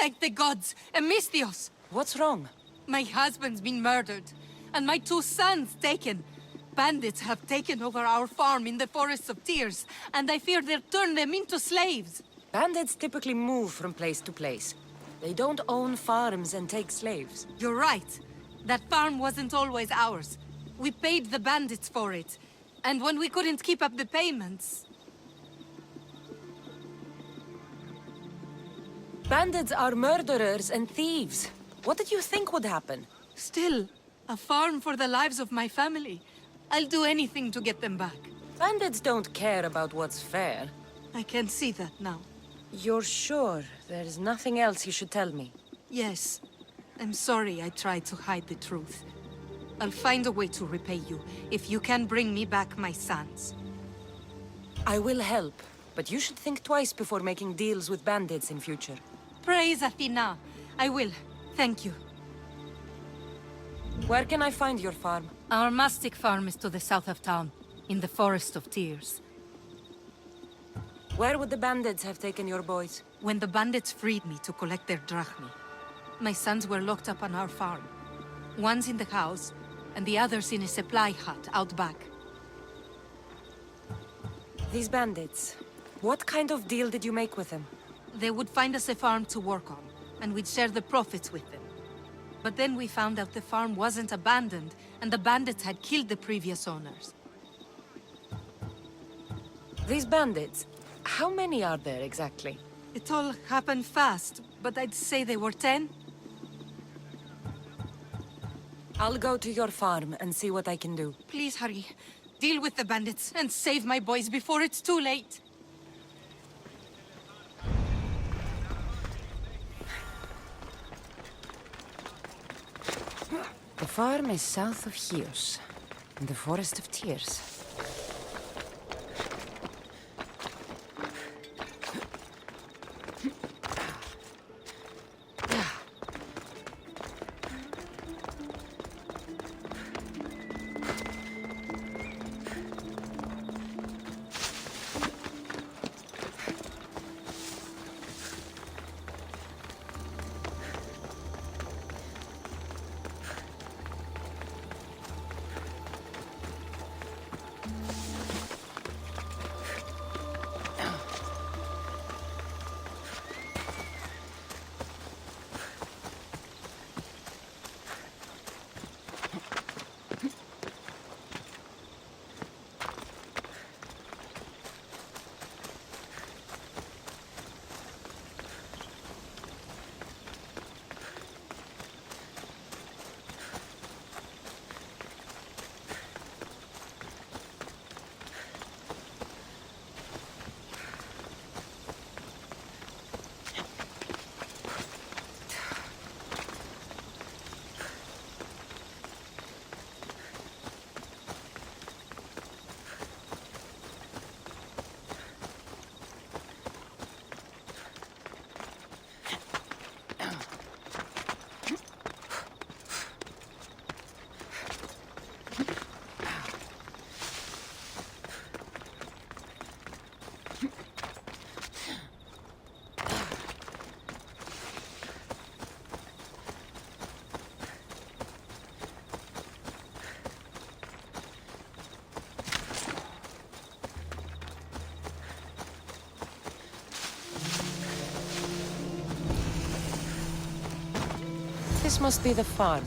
Thank the gods! Amistios! What's wrong? My husband's been murdered, and my 2 sons taken. Bandits have taken over our farm in the Forests of Tears, and I fear they'll turn them into slaves. Bandits typically move from place to place. They don't own farms and take slaves. You're right. That farm wasn't always ours. We paid the bandits for it. And when we couldn't keep up the payments... Bandits are murderers and thieves. What did you think would happen? Still, a farm for the lives of my family. I'll do anything to get them back. Bandits don't care about what's fair. I can see that now. You're sure there's nothing else you should tell me? Yes. I'm sorry I tried to hide the truth. I'll find a way to repay you, if you can bring me back my sons. I will help, but you should think twice before making deals with bandits in future. Praise Athena. I will. Thank you. Where can I find your farm? Our mastic farm is to the south of town, in the Forest of Tears. Where would the bandits have taken your boys? When the bandits freed me to collect their drachmi, my sons were locked up on our farm. One's in the house, and the other's in a supply hut out back. These bandits, what kind of deal did you make with them? They would find us a farm to work on, and we'd share the profits with them. But then we found out the farm wasn't abandoned, and the bandits had killed the previous owners. These bandits, how many are there exactly? It all happened fast, but I'd say they were 10. I'll go to your farm and see what I can do. Please hurry. Deal with the bandits and save my boys before it's too late. The farm is south of Chios, in the Forest of Tears. This must be the farm.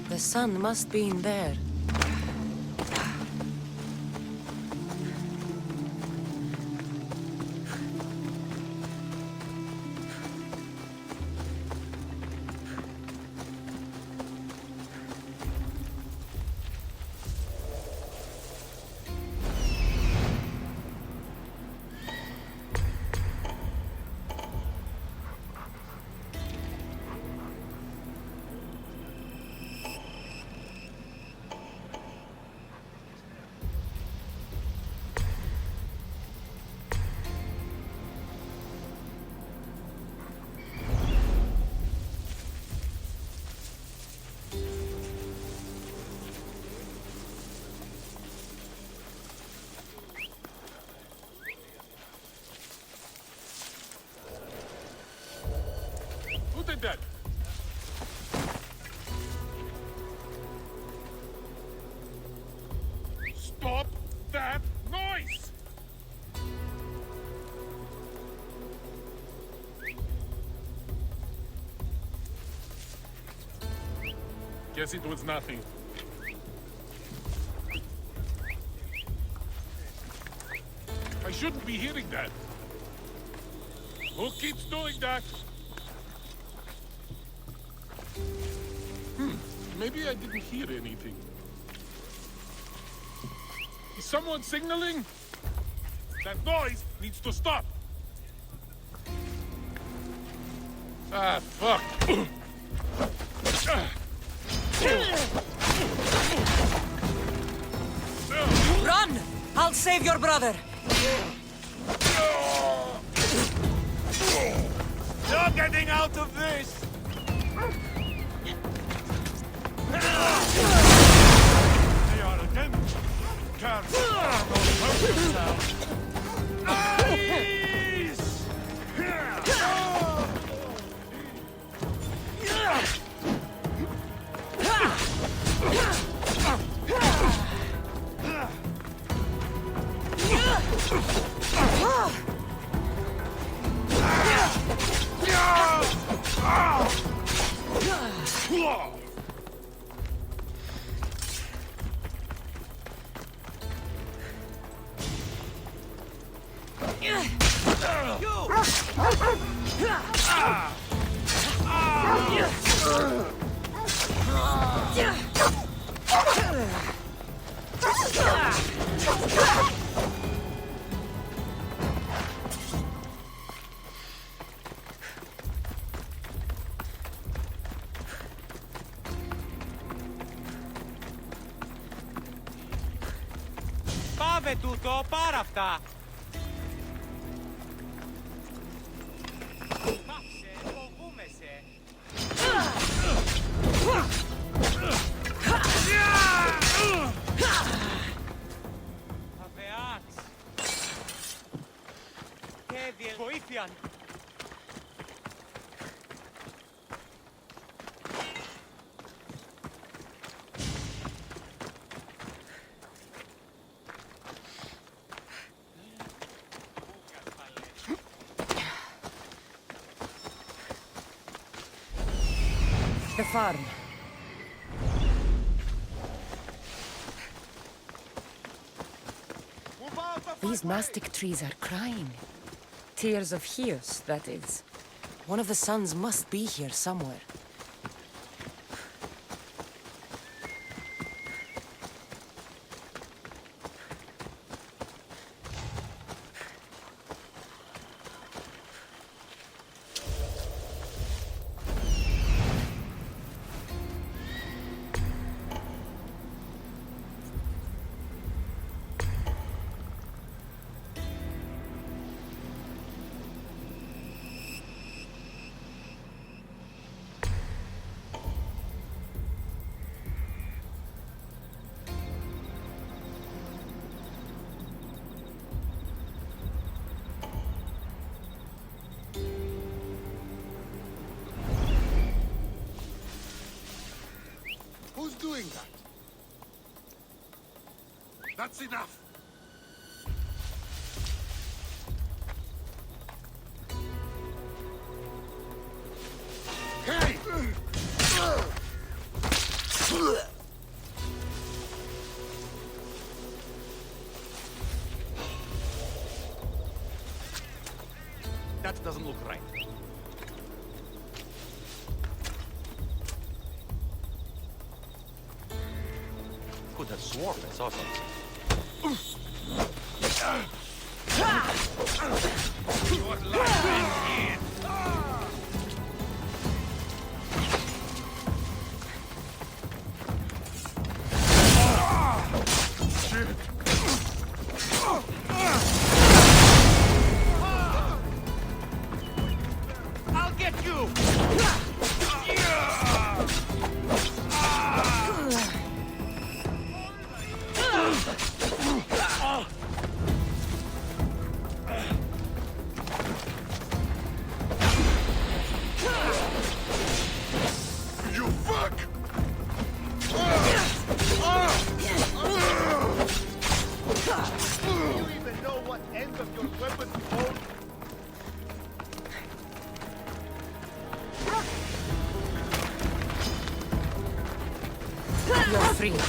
The sun must be in there. that? Stop that noise! Guess it was nothing. I shouldn't be hearing that. Who keeps doing that? Maybe I didn't hear anything. Is someone signaling? That noise needs to stop. Ah, fuck. Run! I'll save your brother! You're getting out of this! They are again. Can't hurt yourself. Ice! Πάμε τούτο, πάρα αυτά! Πάψε, φοβούμαι σε! Αβεάξ! Κέβιε, βοήθειαν! The farm. These mastic trees are crying. Tears of Chios, that is. One of the sons must be here somewhere. Who's doing that? That's enough! Hey! That doesn't look right. Could have sworn I saw something. Your life is in! Shit! I'll get you! Creed.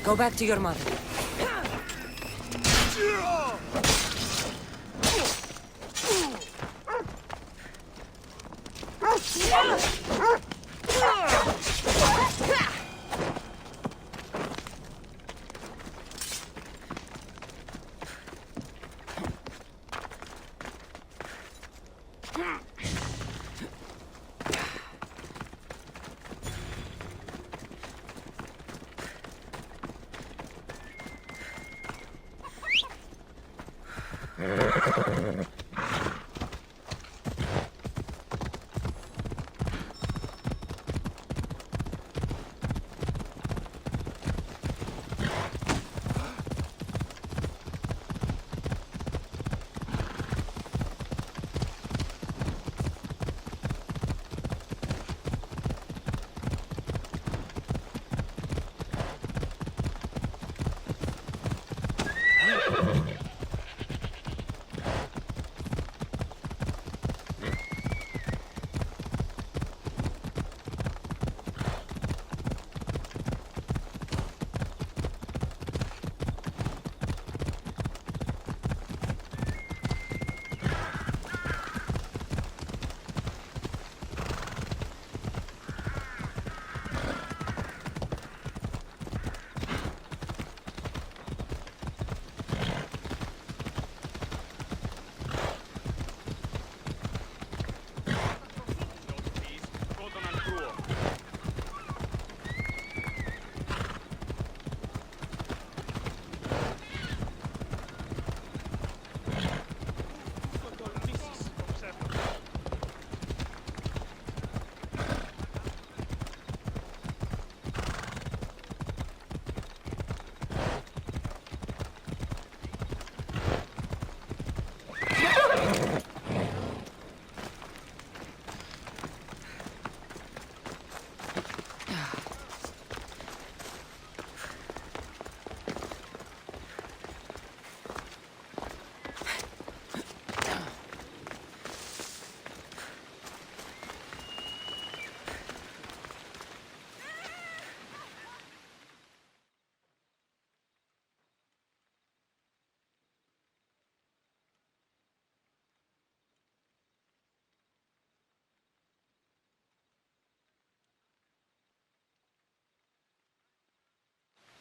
Go back to your mother.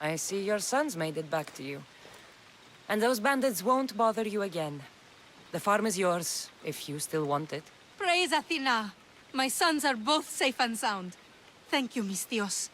I see your sons made it back to you. And those bandits won't bother you again. The farm is yours, if you still want it. Praise Athena! My sons are both safe and sound. Thank you, Misthios.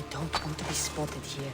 Don't want to be spotted here.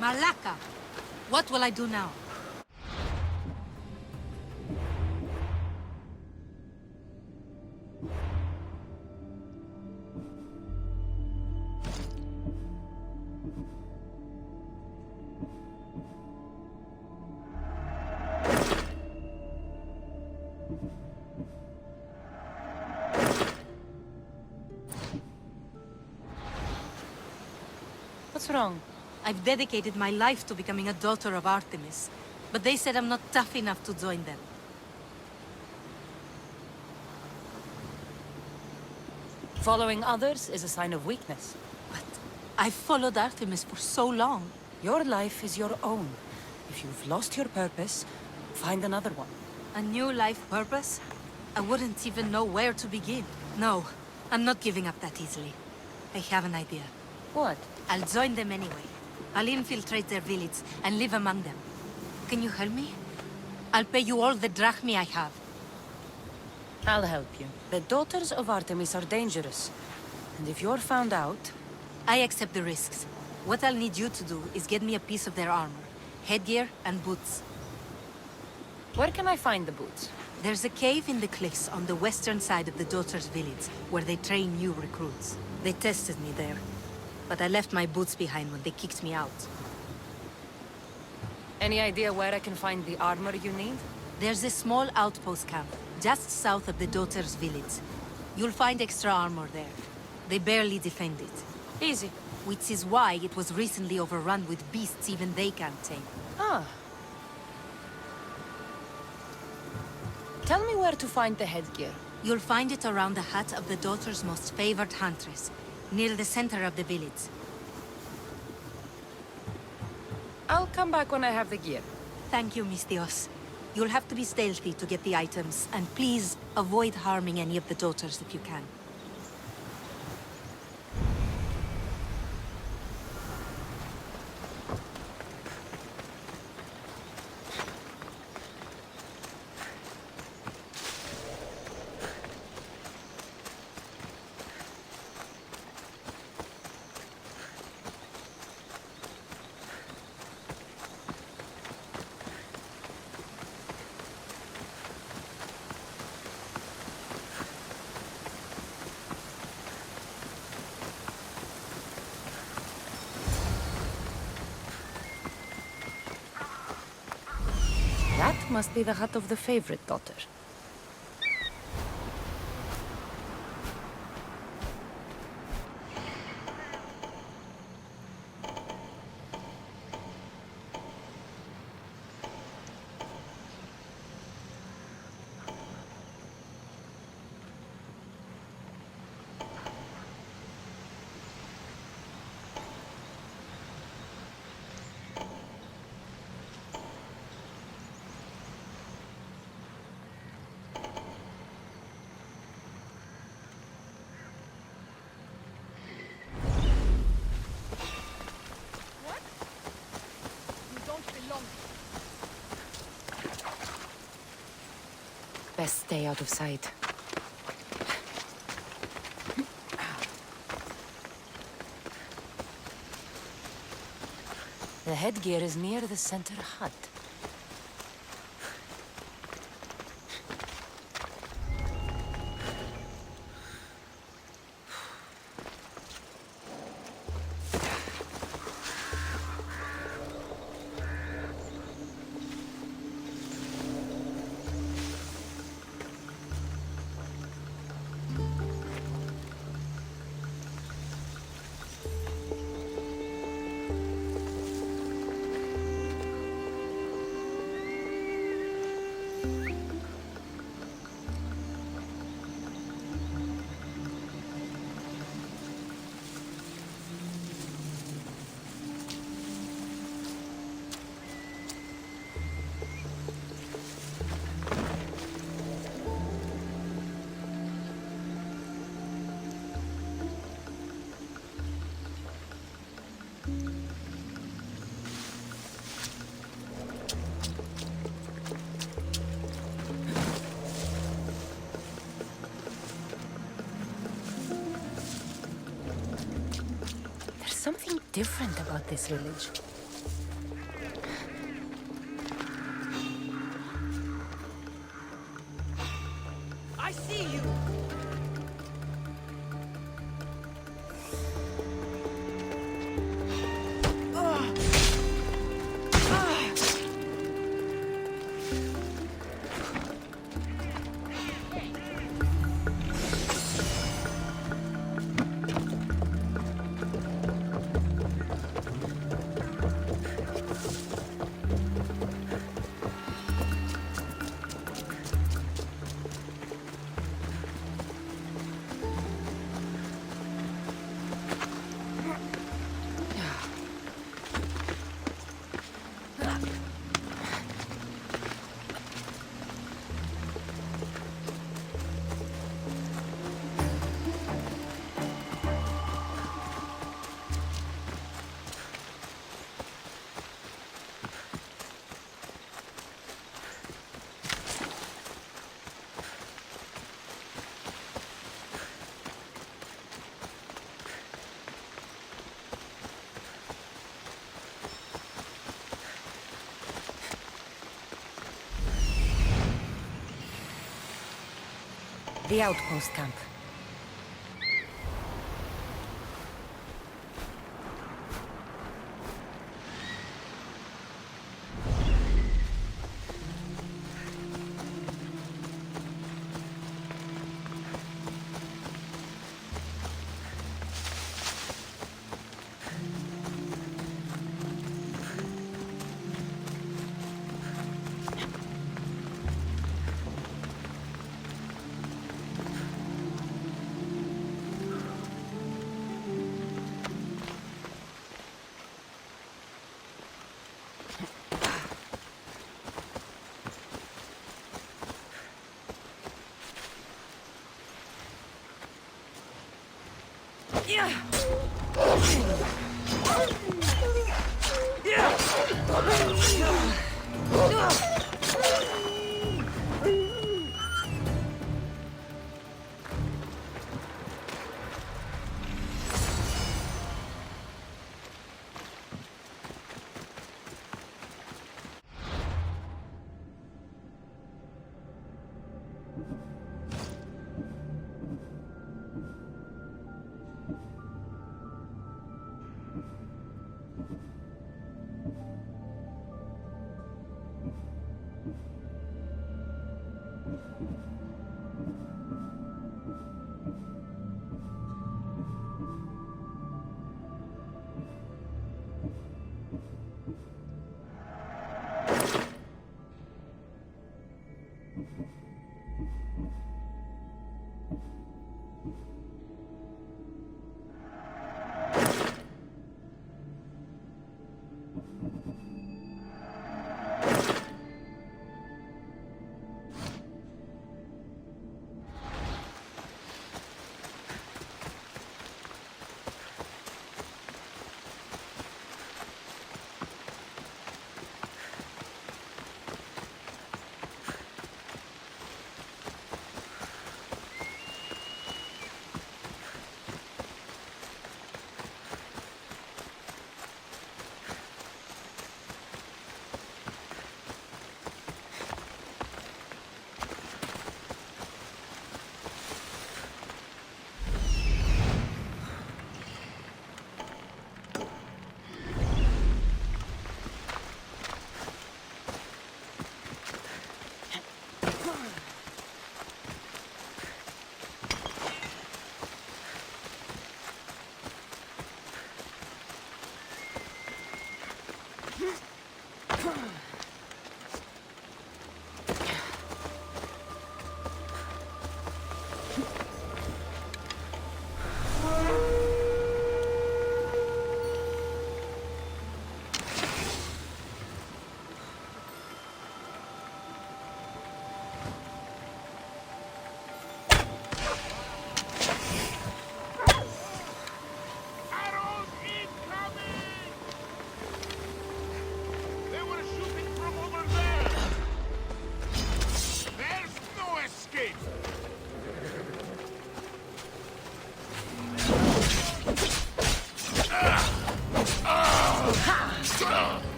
Malaka! What will I do now? What's wrong? I've dedicated my life to becoming a daughter of Artemis, but they said I'm not tough enough to join them. Following others is a sign of weakness. But I've followed Artemis for so long. Your life is your own. If you've lost your purpose, find another one. A new life purpose? I wouldn't even know where to begin. No, I'm not giving up that easily. I have an idea. What? I'll join them anyway. I'll infiltrate their village and live among them. Can you help me? I'll pay you all the drachmi I have. I'll help you. The daughters of Artemis are dangerous. And if you're found out... I accept the risks. What I'll need you to do is get me a piece of their armor, headgear, and boots. Where can I find the boots? There's a cave in the cliffs on the western side of the Daughters' village, where they train new recruits. They tested me there, but I left my boots behind when they kicked me out. Any idea where I can find the armor you need? There's a small outpost camp, just south of the Daughters' village. You'll find extra armor there. They barely defend it. Easy. Which is why it was recently overrun with beasts even they can't tame. Ah. Tell me where to find the headgear. You'll find it around the hut of the Daughter's most favored huntress, near the center of the village. I'll come back when I have the gear. Thank you, Mistios. You'll have to be stealthy to get the items, and please avoid harming any of the daughters if you can. That must be the hut of the favorite daughter. Best stay out of sight. The headgear is near the center hut. Something different about this village. I see you! The outpost camp.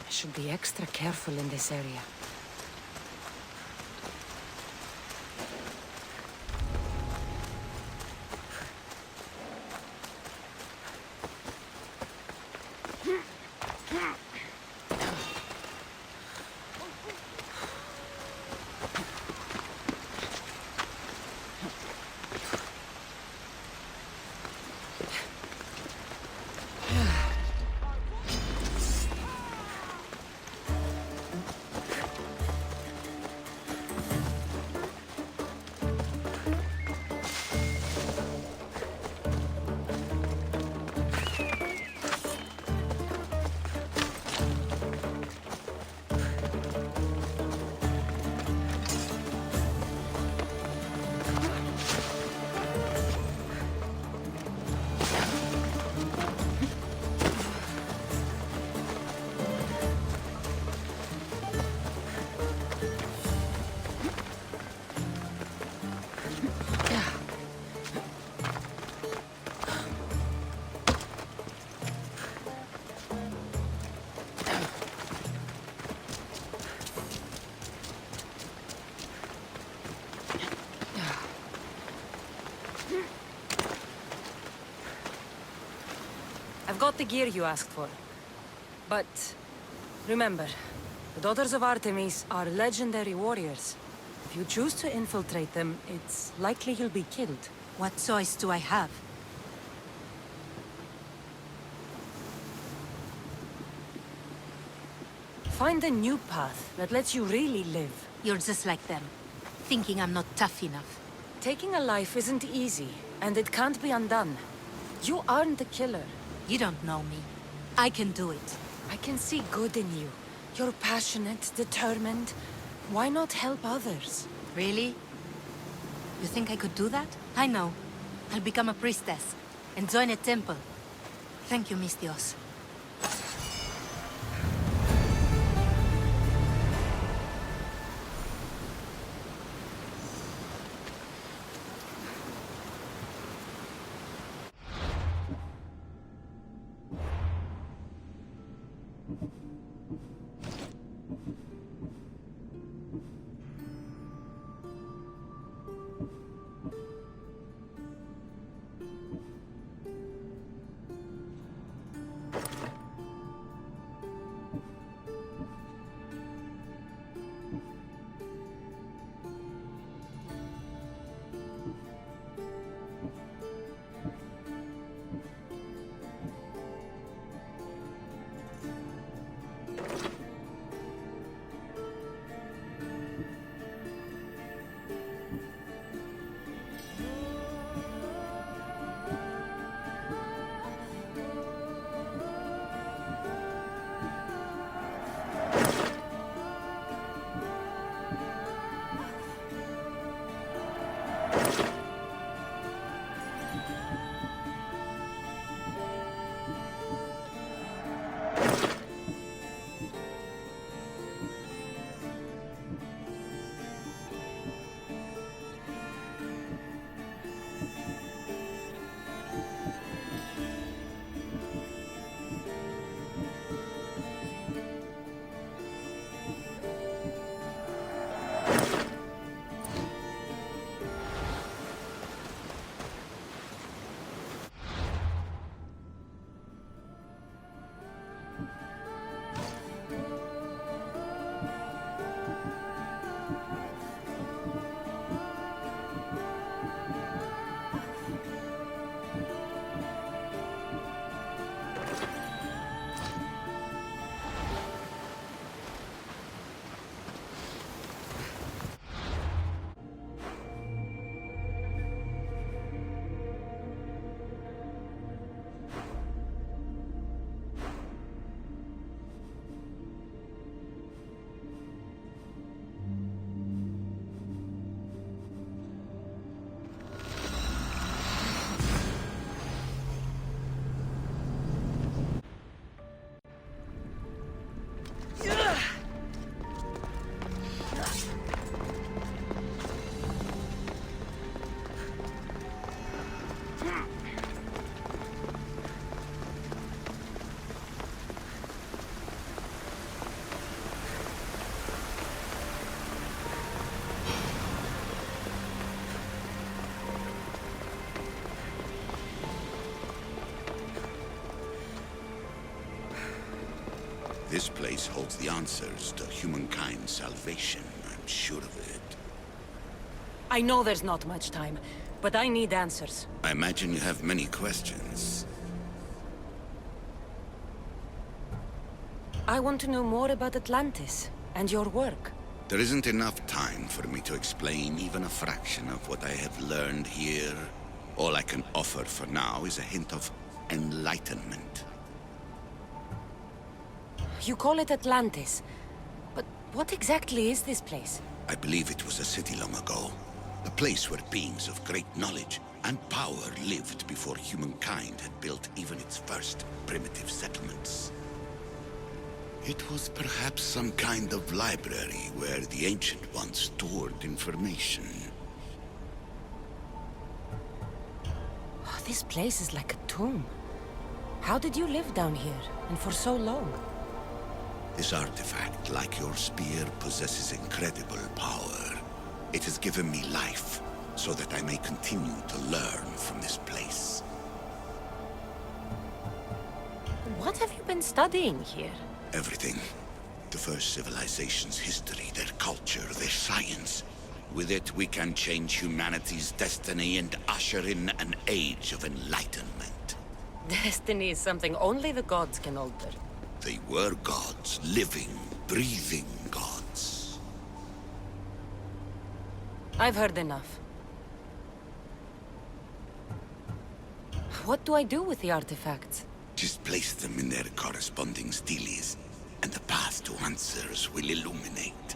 I should be extra careful in this area. I've got the gear you asked for. But remember, the Daughters of Artemis are legendary warriors. If you choose to infiltrate them, it's likely you'll be killed. What choice do I have? Find a new path that lets you really live. You're just like them, thinking I'm not tough enough. Taking a life isn't easy, and it can't be undone. You aren't the killer. You don't know me. I can do it. I can see good in you. You're passionate, determined. Why not help others? Really? You think I could do that? I know. I'll become a priestess and join a temple. Thank you, Mistios. This place holds the answers to humankind's salvation, I'm sure of it. I know there's not much time, but I need answers. I imagine you have many questions. I want to know more about Atlantis and your work. There isn't enough time for me to explain even a fraction of what I have learned here. All I can offer for now is a hint of enlightenment. You call it Atlantis, but what exactly is this place? I believe it was a city long ago. A place where beings of great knowledge and power lived before humankind had built even its first primitive settlements. It was perhaps some kind of library where the Ancient Ones stored information. Oh, this place is like a tomb. How did you live down here, and for so long? This artifact, like your spear, possesses incredible power. It has given me life, so that I may continue to learn from this place. What have you been studying here? Everything. The first civilization's history, their culture, their science. With it, we can change humanity's destiny and usher in an age of enlightenment. Destiny is something only the gods can alter. They were gods, living, breathing gods. I've heard enough. What do I do with the artifacts? Just place them in their corresponding steles, and the path to answers will illuminate.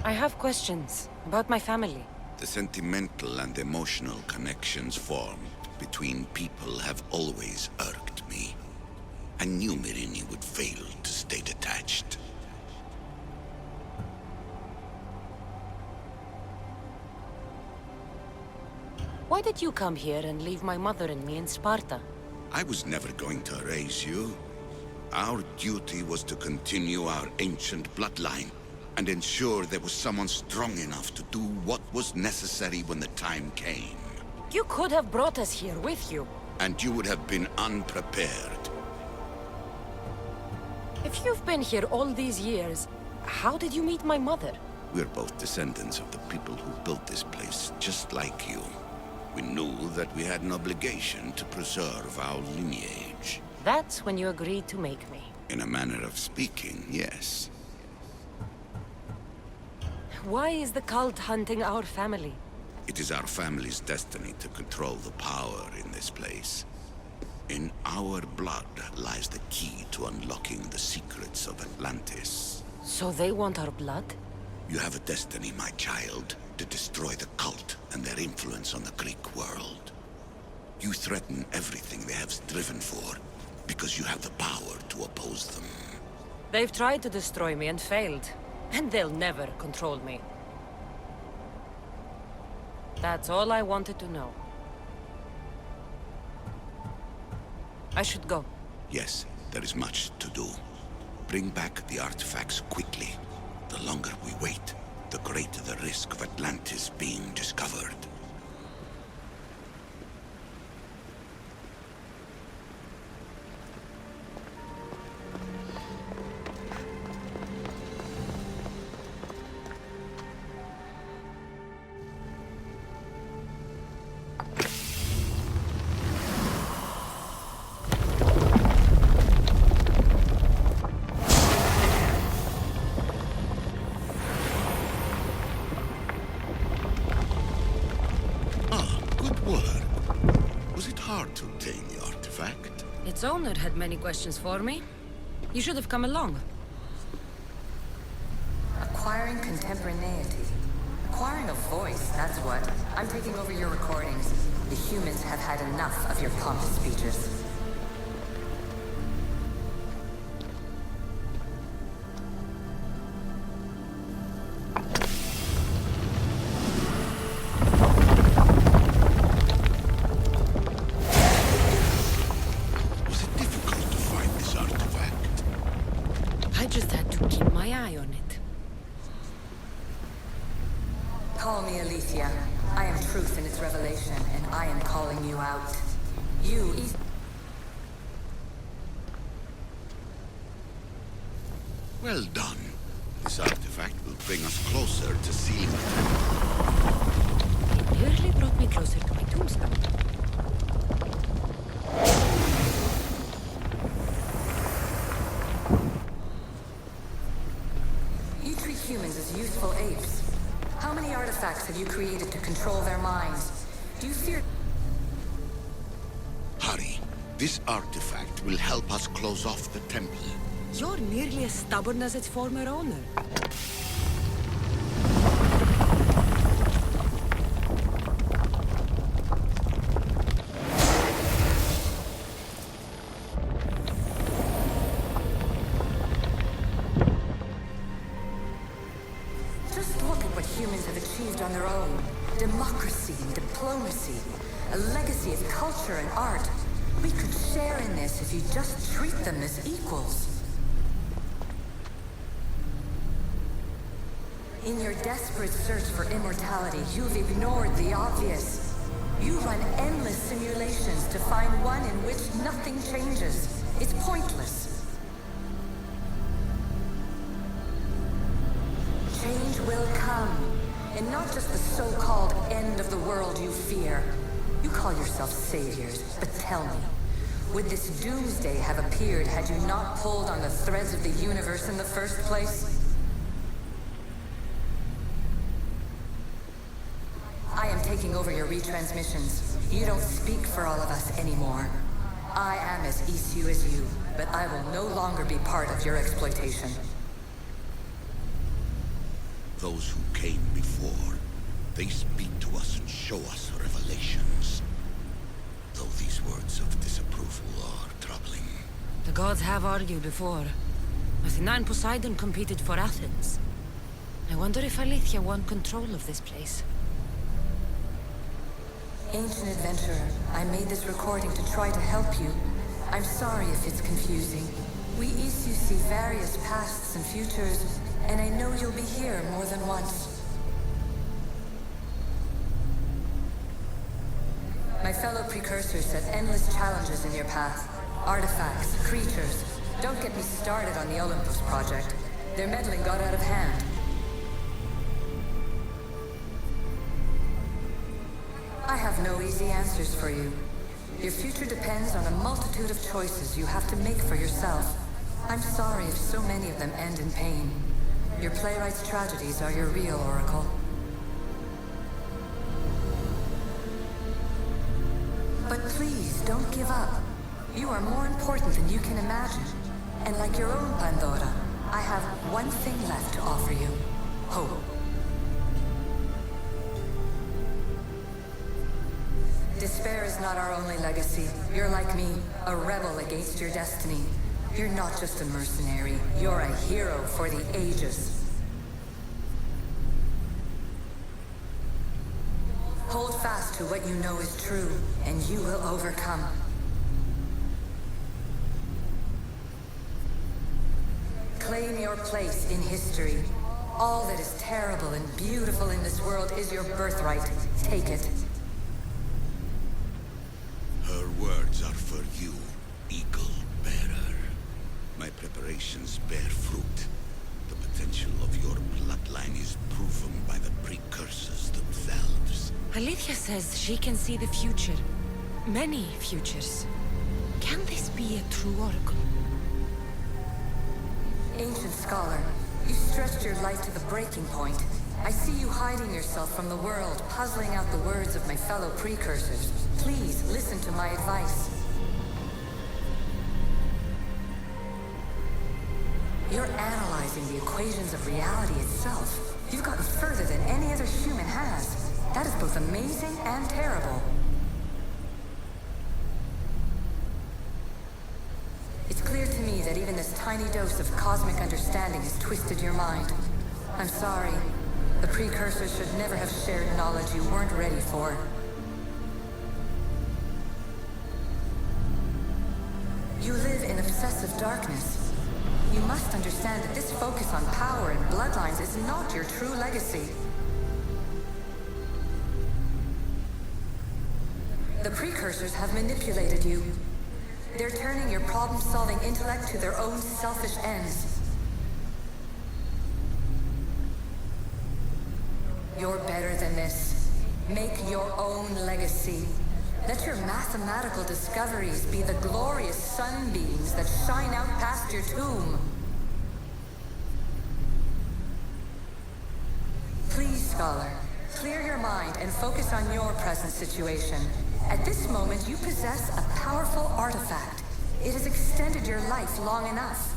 I have questions about my family. The sentimental and emotional connections formed between people have always irked me. I knew Myrini would fail to stay detached. Why did you come here and leave my mother and me in Sparta? I was never going to raise you. Our duty was to continue our ancient bloodline and ensure there was someone strong enough to do what was necessary when the time came. You could have brought us here with you. And you would have been unprepared. If you've been here all these years, how did you meet my mother? We're both descendants of the people who built this place, just like you. We knew that we had an obligation to preserve our lineage. That's when you agreed to make me. In a manner of speaking, yes. Why is the cult hunting our family? It is our family's destiny to control the power in this place. In our blood lies the key to unlocking the secrets of Atlantis. So they want our blood? You have a destiny, my child, to destroy the cult and their influence on the Greek world. You threaten everything they have striven for, because you have the power to oppose them. They've tried to destroy me and failed, and they'll never control me. That's all I wanted to know. I should go. Yes, there is much to do. Bring back the artifacts quickly. The longer we wait, the greater the risk of Atlantis being discovered. Its owner had many questions for me. You should have come along. Acquiring contemporaneity. Acquiring a voice, that's what. I'm taking over your recordings. The humans have had enough of your pompous speeches. Call me Alicia. I am truth in its revelation, and I am calling you out. You... Well done. This artifact will bring us closer to sealing the temple. It nearly brought me closer to my tombstone. You treat humans as useful apes. How many artifacts have you created to control their minds? Do you fear... Hurry. This artifact will help us close off the temple. You're nearly as stubborn as its former owner. Just look at what humans have achieved on their own. Democracy and diplomacy. A legacy of culture and art. We could share in this if you just treat them as equals. In your desperate search for immortality, you've ignored the obvious. You run endless simulations to find one in which nothing changes. It's pointless. Change will come. And not just the so-called end of the world you fear. You call yourself saviors, but tell me, would this doomsday have appeared had you not pulled on the threads of the universe in the first place? I am taking over your retransmissions. You don't speak for all of us anymore. I am as Isu as you, but I will no longer be part of your exploitation. Those who came before, they speak to us and show us revelations. Though these words of disapproval are troubling. The gods have argued before. Athena and Poseidon competed for Athens. I wonder if Alethea won control of this place. Ancient adventurer, I made this recording to try to help you. I'm sorry if it's confusing. We Isu see various pasts and futures, and I know you'll be here more than once. My fellow precursors set endless challenges in your path. Artifacts, creatures. Don't get me started on the Olympus project. Their meddling got out of hand. I have no easy answers for you. Your future depends on a multitude of choices you have to make for yourself. I'm sorry if so many of them end in pain. Your playwright's tragedies are your real oracle. But please, don't give up. You are more important than you can imagine. And like your own Pandora, I have one thing left to offer you. Hope. Despair is not our only legacy. You're like me, a rebel against your destiny. You're not just a mercenary, you're a hero for the ages. Hold fast to what you know is true, and you will overcome. Claim your place in history. All that is terrible and beautiful in this world is your birthright. Take it. Her words are for you, Eagle Bearer. My preparations bear fruit. The potential of your bloodline is proven by the precursors themselves. Alethea says she can see the future. Many futures. Can this be a true oracle? Ancient scholar, you stretched your light to the breaking point. I see you hiding yourself from the world, puzzling out the words of my fellow precursors. Please, listen to my advice. You're analyzing the equations of reality itself. You've gotten further than any other human has. That is both amazing and terrible. It's clear to me that even this tiny dose of cosmic understanding has twisted your mind. I'm sorry. The precursors should never have shared knowledge you weren't ready for. You live in obsessive darkness. You must understand that this focus on power and bloodlines is not your true legacy. The precursors have manipulated you. They're turning your problem-solving intellect to their own selfish ends. You're better than this. Make your own legacy. Let your mathematical discoveries be the glorious sunbeams that shine out past your tomb. Please, Scholar, clear your mind and focus on your present situation. At this moment, you possess a powerful artifact. It has extended your life long enough.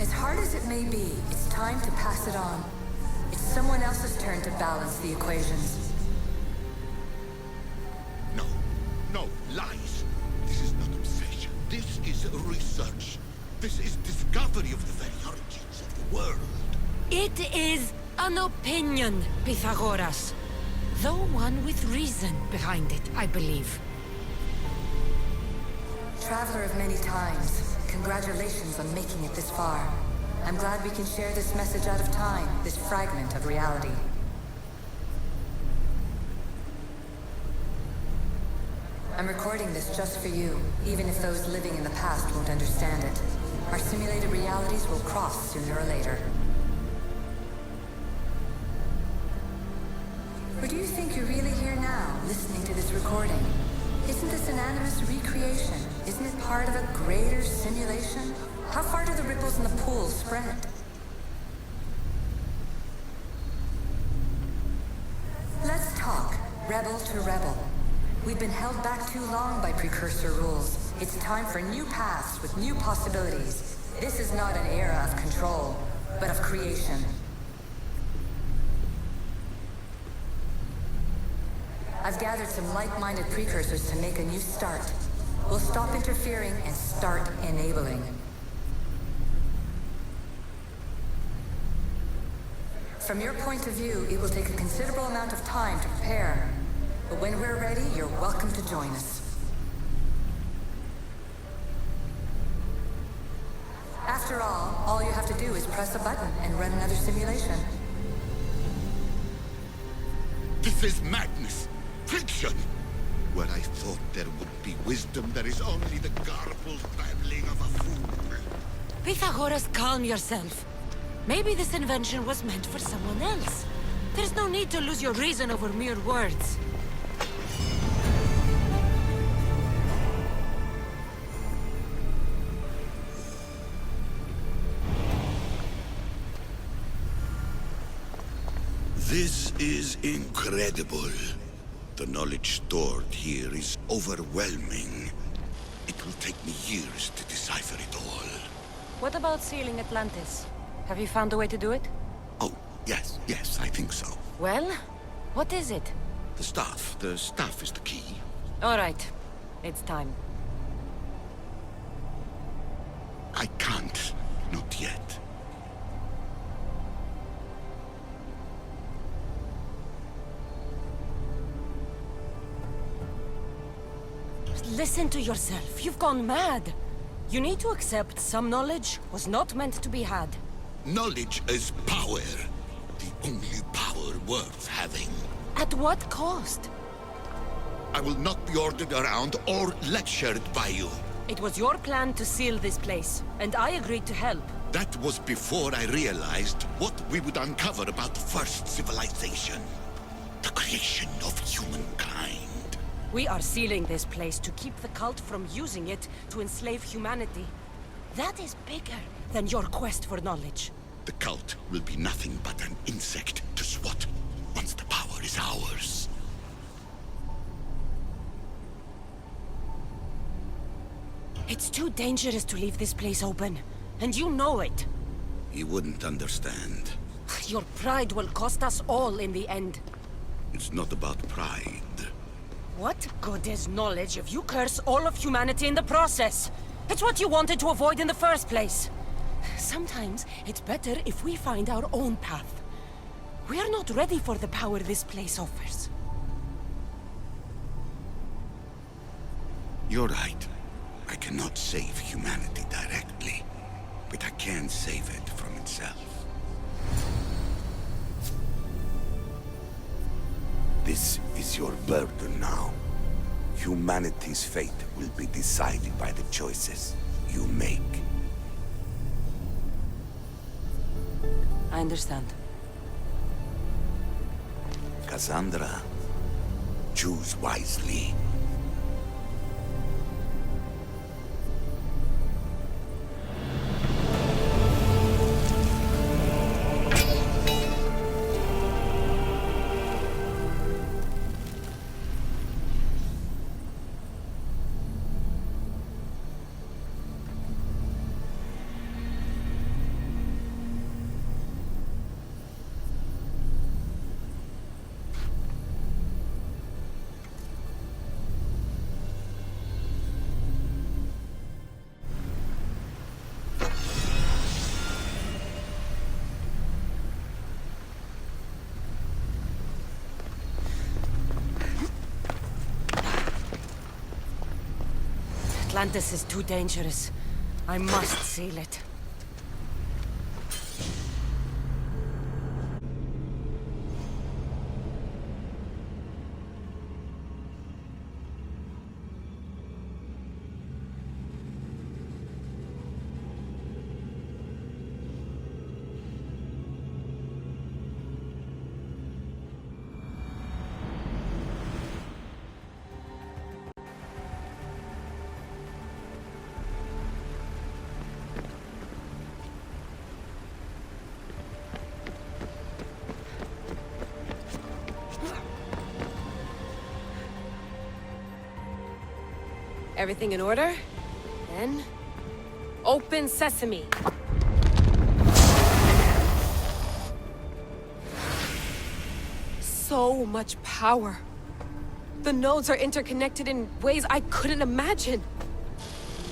As hard as it may be, it's time to pass it on. It's someone else's turn to balance the equations. No, no, lies. This is not obsession. This is research. This is discovery of the very origins of the world. It is an opinion, Pythagoras. Though one with reason behind it, I believe. Traveler of many times, congratulations on making it this far. I'm glad we can share this message out of time, this fragment of reality. I'm recording this just for you, even if those living in the past won't understand it. Our simulated realities will cross sooner or later. Or do you think you're really here now, listening to this recording? Isn't this an animus recreation? Isn't it part of a greater simulation? How far do the ripples in the pool spread? Let's talk, rebel to rebel. We've been held back too long by precursor rules. It's time for new paths with new possibilities. This is not an era of control, but of creation. I've gathered some like-minded precursors to make a new start. We'll stop interfering and start enabling. From your point of view, it will take a considerable amount of time to prepare. But when we're ready, you're welcome to join us. After all you have to do is press a button and run another simulation. This is madness. Fiction. Where I thought there would be wisdom, there is only the garbled babbling of a fool. Pythagoras, calm yourself. Maybe this invention was meant for someone else. There's no need to lose your reason over mere words. This is incredible. The knowledge stored here is overwhelming. It will take me years to decipher it all. What about sealing Atlantis? Have you found a way to do it? Oh, yes, I think so. Well, what is it? The staff is the key. All right, it's time. I can't, not yet. Listen to yourself. You've gone mad. You need to accept some knowledge was not meant to be had. Knowledge is power. The only power worth having. At what cost? I will not be ordered around or lectured by you. It was your plan to seal this place, and I agreed to help. That was before I realized what we would uncover about the first civilization. The creation of humankind. We are sealing this place to keep the cult from using it to enslave humanity. That is bigger than your quest for knowledge. The cult will be nothing but an insect to swat once the power is ours. It's too dangerous to leave this place open, and you know it. He wouldn't understand. Your pride will cost us all in the end. It's not about pride. What good is knowledge if you curse all of humanity in the process? It's what you wanted to avoid in the first place. Sometimes it's better if we find our own path. We are not ready for the power this place offers. You're right. I cannot save humanity directly, but I can save it from itself. This is your burden now. Humanity's fate will be decided by the choices you make. I understand. Cassandra, choose wisely. Atlantis is too dangerous. I must seal it. Everything in order? Then... open sesame! So much power! The nodes are interconnected in ways I couldn't imagine!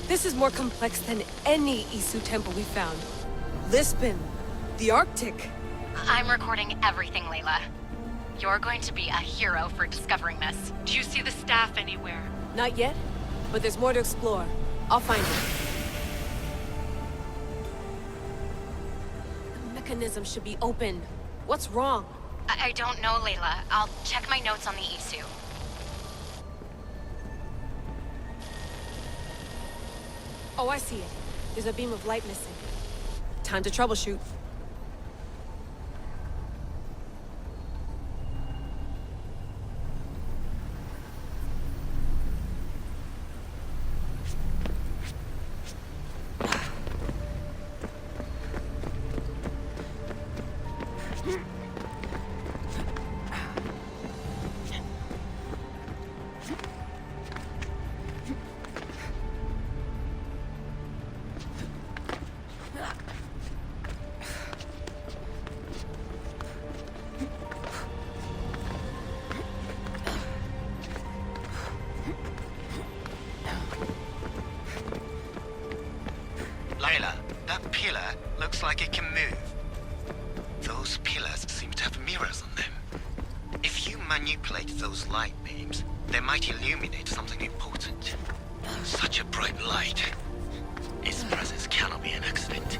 This is more complex than any Isu temple we found. Lisbon, the Arctic. I'm recording everything, Layla. You're going to be a hero for discovering this. Do you see the staff anywhere? Not yet, but there's more to explore. I'll find it. The mechanism should be open. What's wrong? I don't know, Layla. I'll check my notes on the Isu. Oh, I see it. There's a beam of light missing. Time to troubleshoot. Layla, that pillar looks like it can move. Those pillars seem to have mirrors on them. If you manipulate those light beams, they might illuminate something important. Such a bright light. Its presence cannot be an accident.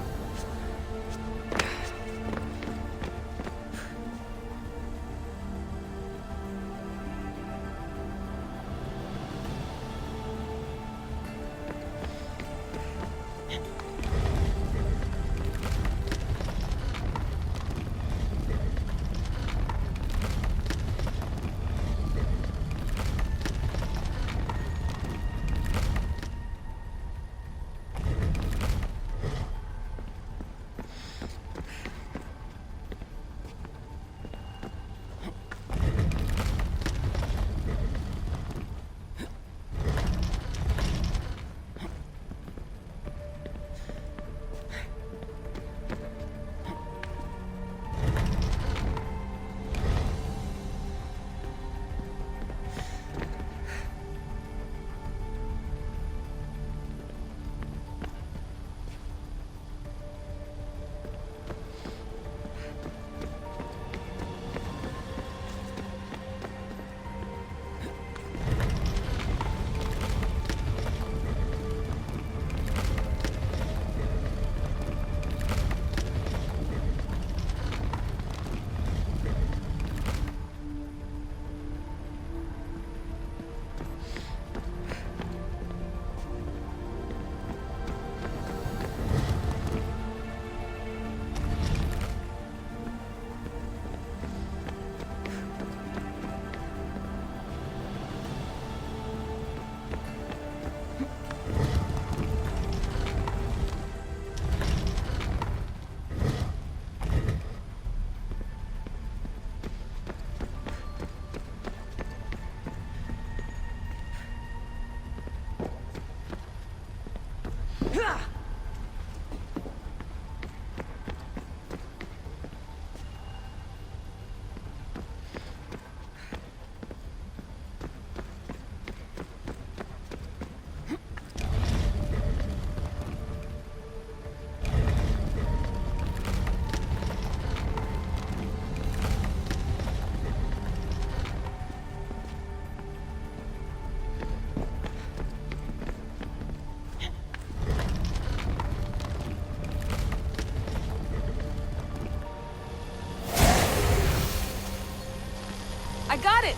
I got it!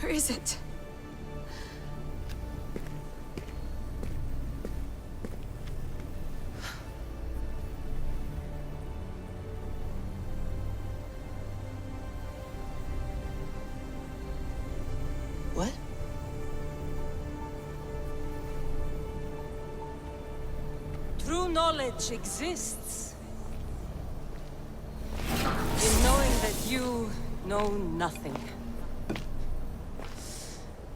Where is it? What? True knowledge exists in knowing that you know nothing.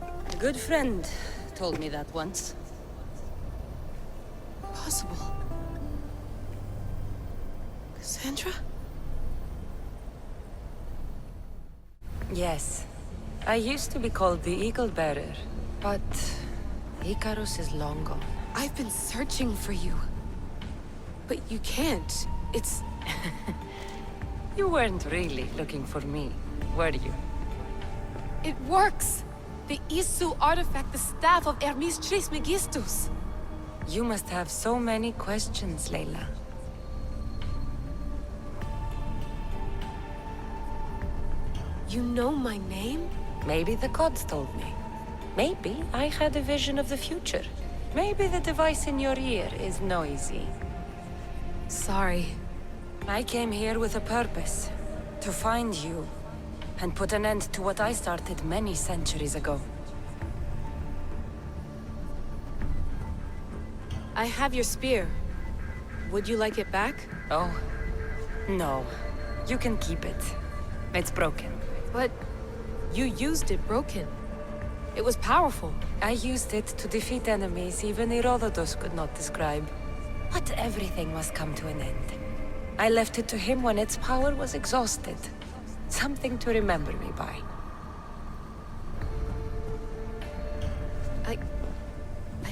A good friend told me that once. Possible. Cassandra? Yes. I used to be called the Eagle Bearer, but Icarus is long gone. I've been searching for you. But you can't. It's... You weren't really looking for me, were you? It works! The Isu artifact, the staff of Hermes Trismegistus. You must have so many questions, Layla. You know my name? Maybe the gods told me. Maybe I had a vision of the future. Maybe the device in your ear is noisy. Sorry. I came here with a purpose. To find you. And put an end to what I started many centuries ago. I have your spear. Would you like it back? Oh, no. You can keep it. It's broken. But you used it broken. It was powerful. I used it to defeat enemies even Herodotus could not describe. But everything must come to an end. I left it to him when its power was exhausted. Something to remember me by. I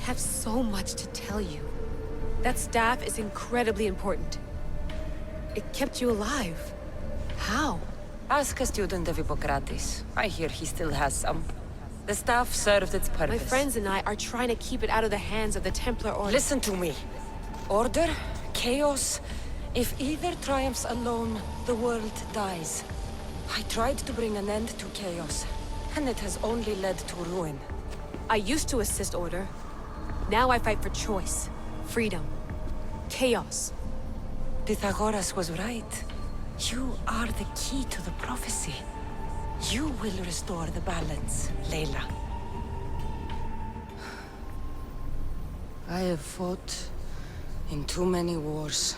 have so much to tell you. That staff is incredibly important. It kept you alive. How? Ask a student of Hippocrates. I hear he still has some. The staff served its purpose. My friends and I are trying to keep it out of the hands of the Templar Order. Listen to me. Order, chaos. If either triumphs alone, the world dies. I tried to bring an end to chaos, and it has only led to ruin. I used to assist Order. Now I fight for choice, freedom, chaos. Pythagoras was right. You are the key to the prophecy. You will restore the balance, Layla. I have fought in too many wars.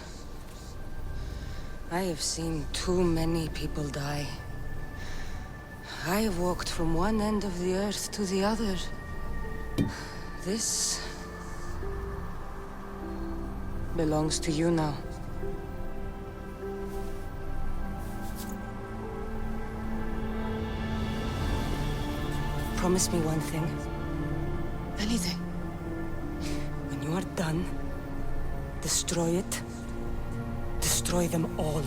I have seen too many people die. I have walked from one end of the earth to the other. This belongs to you now. Promise me one thing. Anything. When you are done, destroy it. Destroy them all.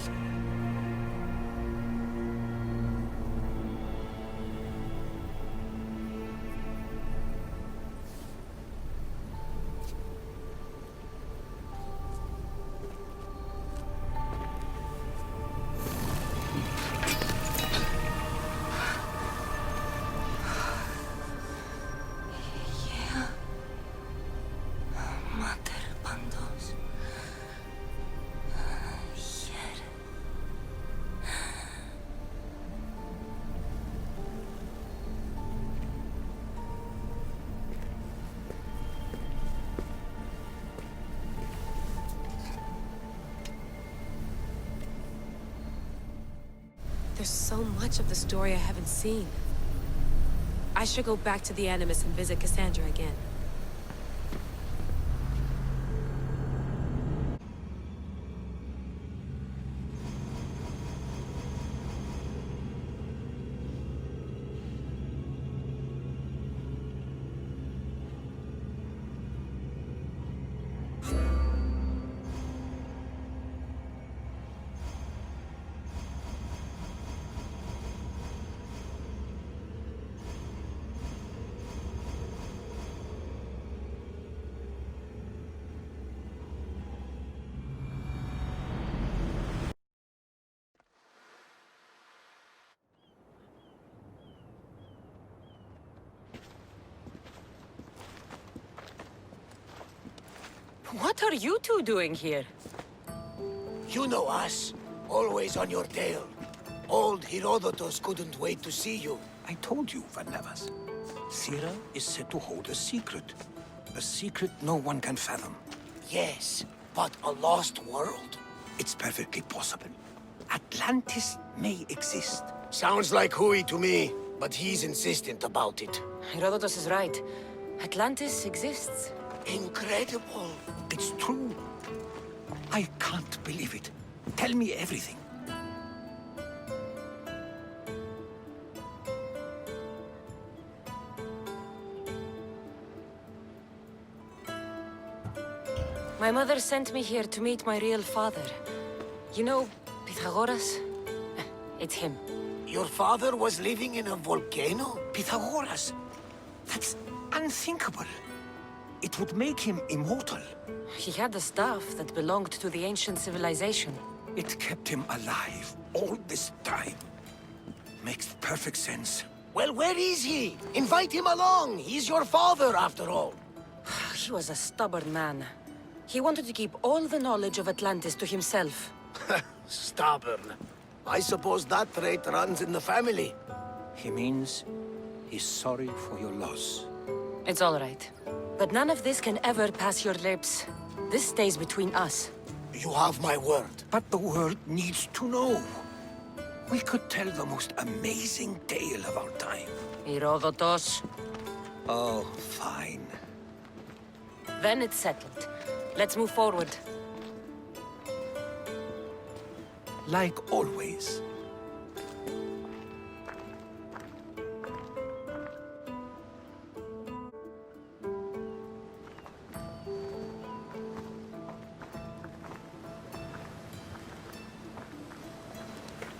There's so much of the story I haven't seen. I should go back to the Animus and visit Cassandra again. What are you two doing here? You know us. Always on your tail. Old Herodotus couldn't wait to see you. I told you, Van Nevers. Sira is said to hold a secret. A secret no one can fathom. Yes, but a lost world? It's perfectly possible. Atlantis may exist. Sounds like Hui to me, but he's insistent about it. Herodotus is right. Atlantis exists. Incredible. It's true. I can't believe it. Tell me everything. My mother sent me here to meet my real father. You know, Pythagoras? It's him. Your father was living in a volcano? Pythagoras? That's unthinkable. It would make him immortal. He had the stuff that belonged to the ancient civilization. It kept him alive all this time. Makes perfect sense. Well, where is he? Invite him along. He's your father, after all. He was a stubborn man. He wanted to keep all the knowledge of Atlantis to himself. Stubborn. I suppose that trait runs in the family. He means he's sorry for your loss. It's all right. But none of this can ever pass your lips. This stays between us. You have my word. But the world needs to know. We could tell the most amazing tale of our time. Herodotus. Oh, fine. Then it's settled. Let's move forward. Like always.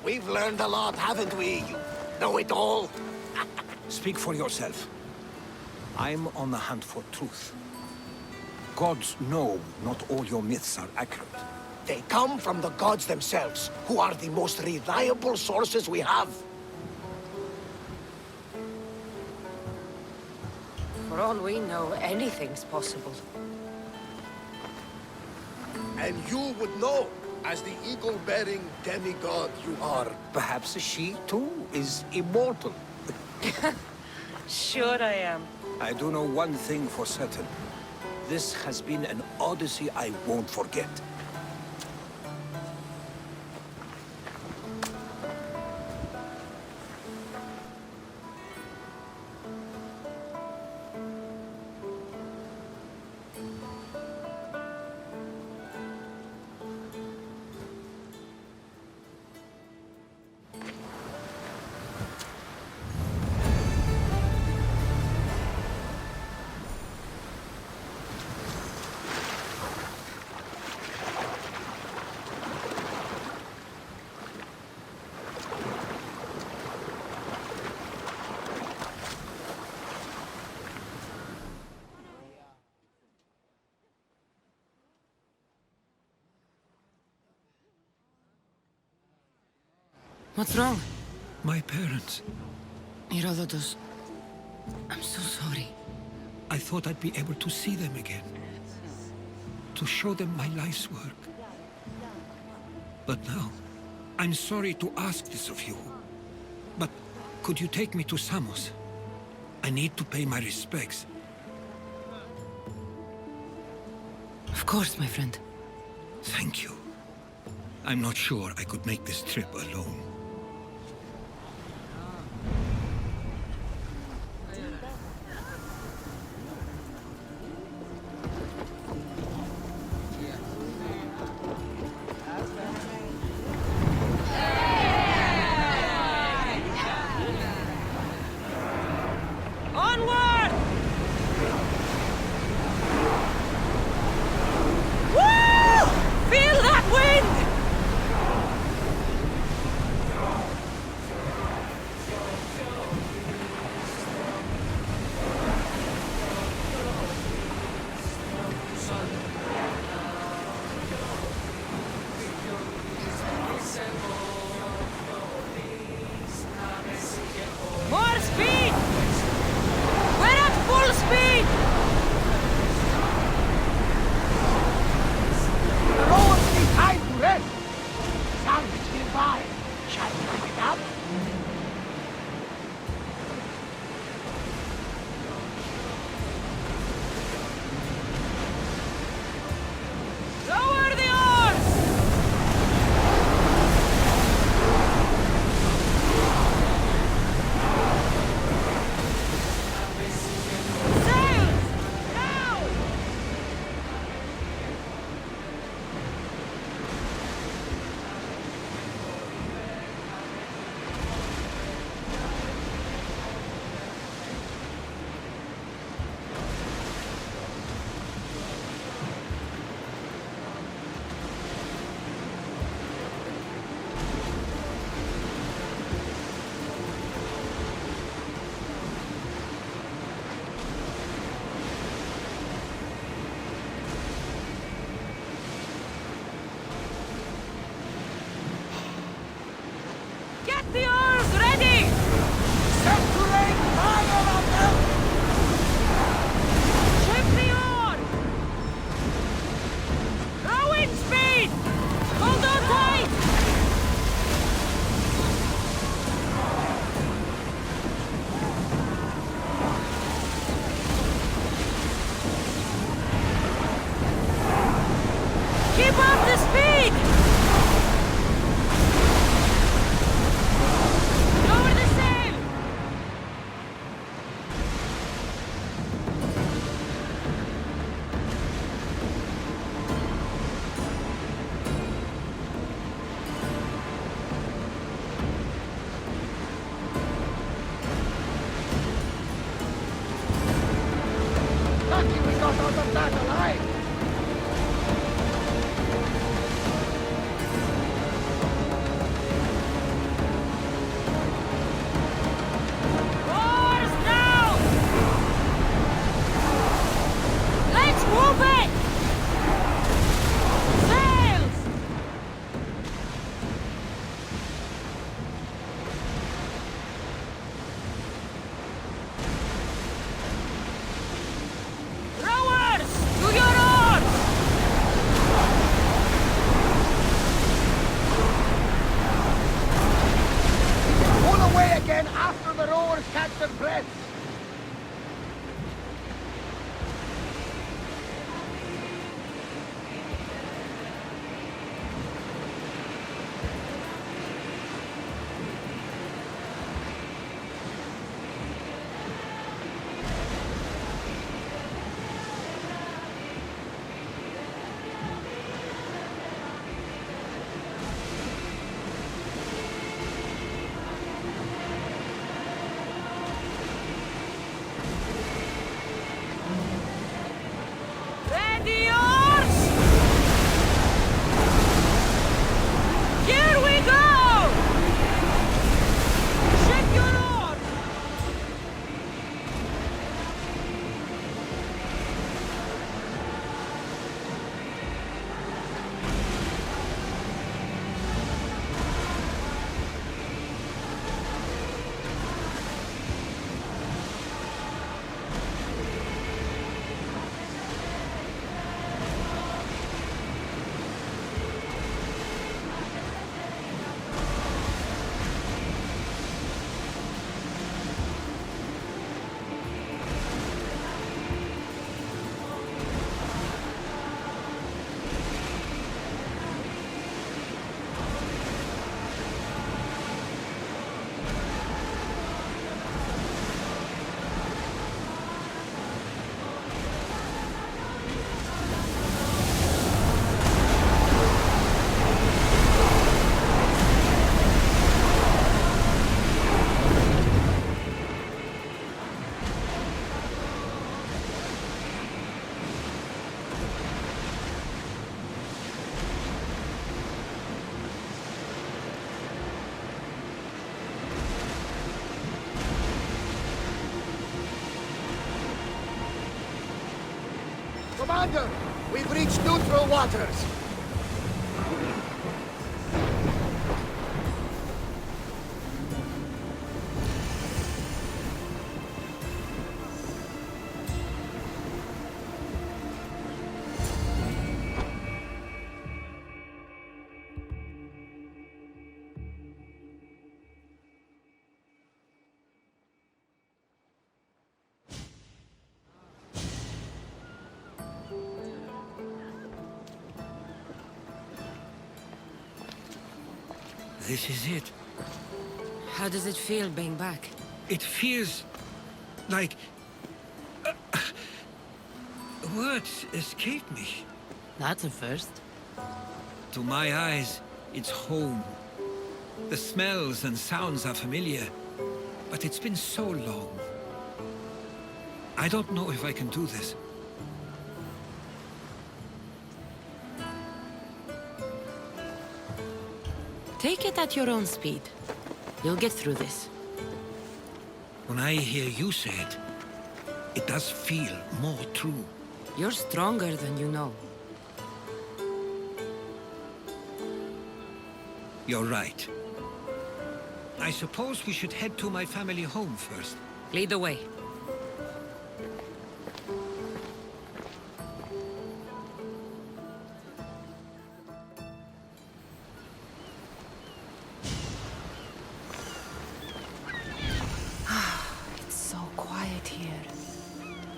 We've learned a lot, haven't we? You know it all. Speak for yourself. I'm on the hunt for truth. Gods know not all your myths are accurate. They come from the gods themselves, who are the most reliable sources we have. For all we know, anything's possible. And you would know, as the eagle-bearing demigod you are. Perhaps she, too, is immortal. Sure I am. I do know one thing for certain. This has been an odyssey I won't forget. What's wrong? My parents. Herodotus, I'm so sorry. I thought I'd be able to see them again. To show them my life's work. But now, I'm sorry to ask this of you. But could you take me to Samos? I need to pay my respects. Of course, my friend. Thank you. I'm not sure I could make this trip alone. got out of that alive! After the rowers catch their breath! Commander, we've reached neutral waters. This is it. How does it feel being back? It feels like... words escape me. That's a first. To my eyes, it's home. The smells and sounds are familiar, but it's been so long. I don't know if I can do this. Take it at your own speed. You'll get through this. When I hear you say it, it does feel more true. You're stronger than you know. You're right. I suppose we should head to my family home first. Lead the way.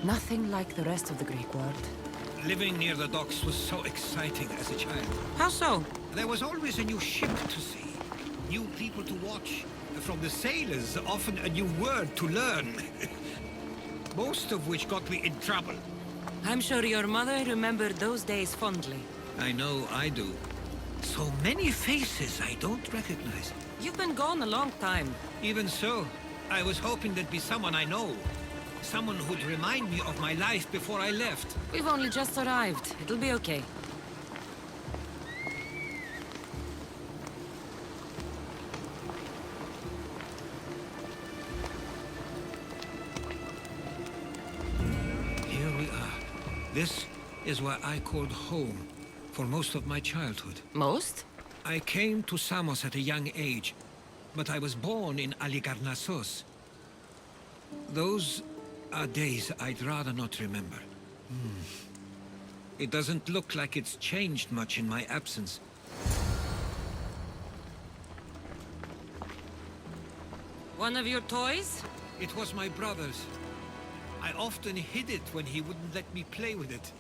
Nothing like the rest of the Greek world. Living near the docks was so exciting as a child. How so? There was always a new ship to see, new people to watch. From the sailors, often a new word to learn. Most of which got me in trouble. I'm sure your mother remembered those days fondly. I know I do. So many faces I don't recognize. You've been gone a long time. Even so, I was hoping there'd be someone I know. Someone who'd remind me of my life before I left. We've only just arrived. It'll be okay. Here we are. This is where I called home for most of my childhood. Most? I came to Samos at a young age, but I was born in Aligarnassos. Those are days I'd rather not remember. It doesn't look like it's changed much in my absence. One of your toys? It was my brother's. I often hid it when he wouldn't let me play with it.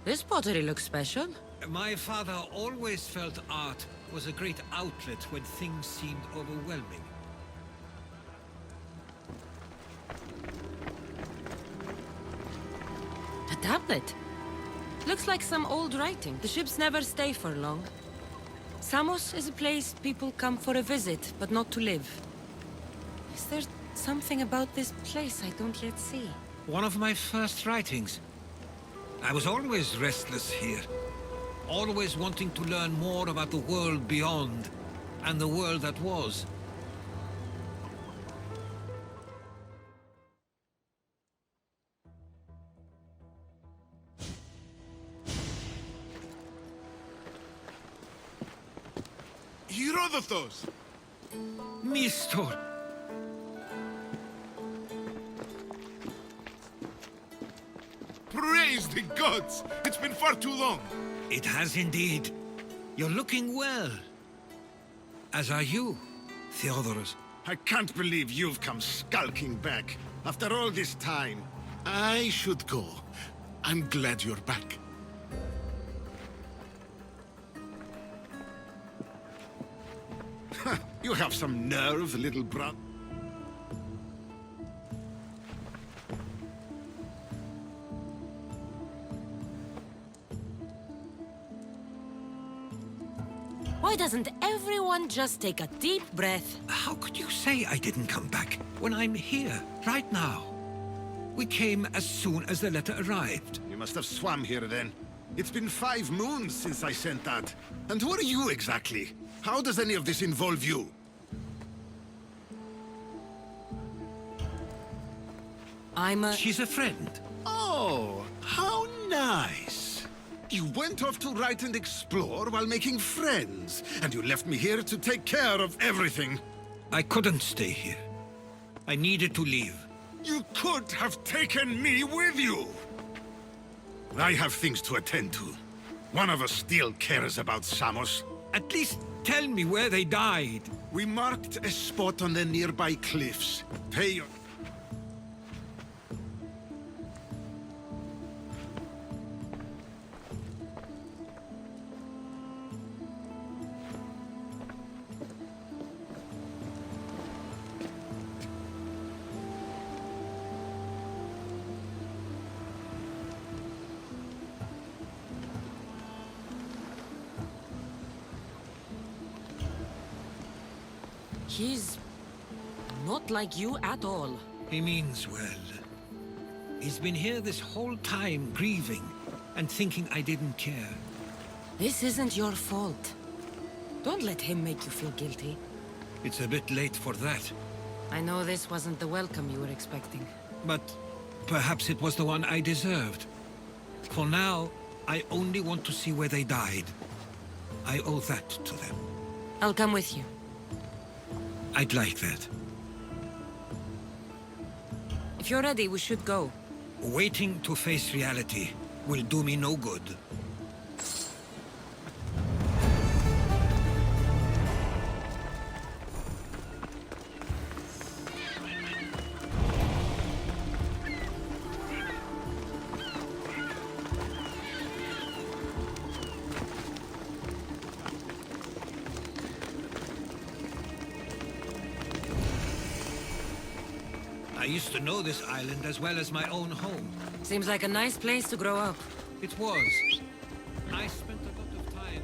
This pottery looks special. My father always felt art was a great outlet when things seemed overwhelming. A tablet. Looks like some old writing. The ships never stay for long. Samos is a place people come for a visit, but not to live. Is there something about this place I don't yet see? One of my first writings. I was always restless here. Always wanting to learn more about the world beyond, and the world that was. Herodotus! Mistor! Praise the gods! It's been far too long. It has indeed. You're looking well. As are you, Theodoros. I can't believe you've come skulking back. After all this time, I should go. I'm glad you're back. You have some nerve, little brother. Why doesn't everyone just take a deep breath? How could you say I didn't come back when I'm here, right now? We came as soon as the letter arrived. You must have swum here then. It's been 5 moons since I sent that. And who are you exactly? How does any of this involve you? She's a friend. Oh, how nice. You went off to write and explore while making friends, and you left me here to take care of everything. I couldn't stay here. I needed to leave. You could have taken me with you! I have things to attend to. One of us still cares about Samos. At least tell me where they died. We marked a spot on the nearby cliffs. Pay your... He's not like you at all. He means well. He's been here this whole time, grieving, and thinking I didn't care. This isn't your fault. Don't let him make you feel guilty. It's a bit late for that. I know this wasn't the welcome you were expecting. But perhaps it was the one I deserved. For now, I only want to see where they died. I owe that to them. I'll come with you. I'd like that. If you're ready, we should go. Waiting to face reality will do me no good. I used to know this island as well as my own home. Seems like a nice place to grow up. It was. I spent a lot of time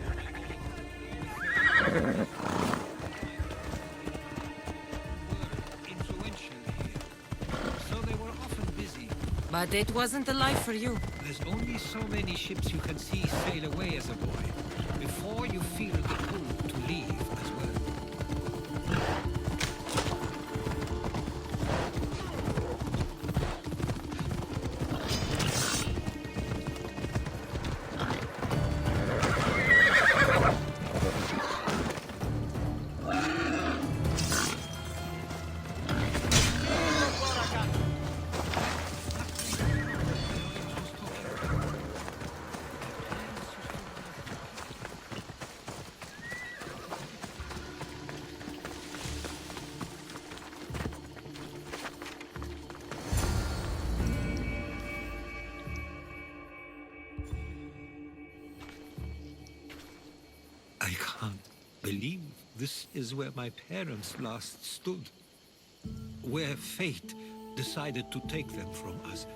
Influential here, so they were often busy. But it wasn't a life for you. There's only so many ships you can see sail away as a boy, before you feel the pull to leave as well. I can't believe this is where my parents last stood. Where fate decided to take them from us.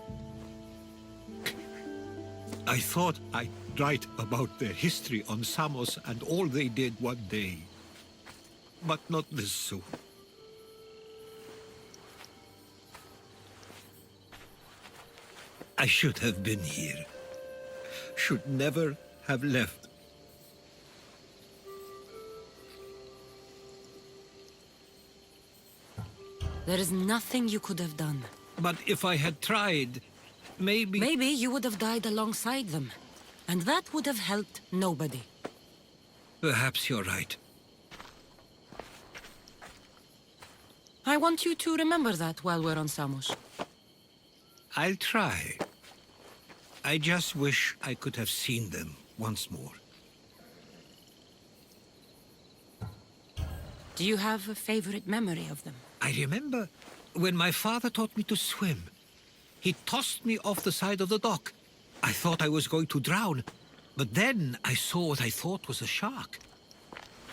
I thought I'd write about their history on Samos and all they did one day. But not this soon. I should have been here. Should never have left. There is nothing you could have done. But if I had tried, maybe... Maybe you would have died alongside them. And that would have helped nobody. Perhaps you're right. I want you to remember that while we're on Samos. I'll try. I just wish I could have seen them once more. Do you have a favorite memory of them? I remember when my father taught me to swim. He tossed me off the side of the dock. I thought I was going to drown, but then I saw what I thought was a shark.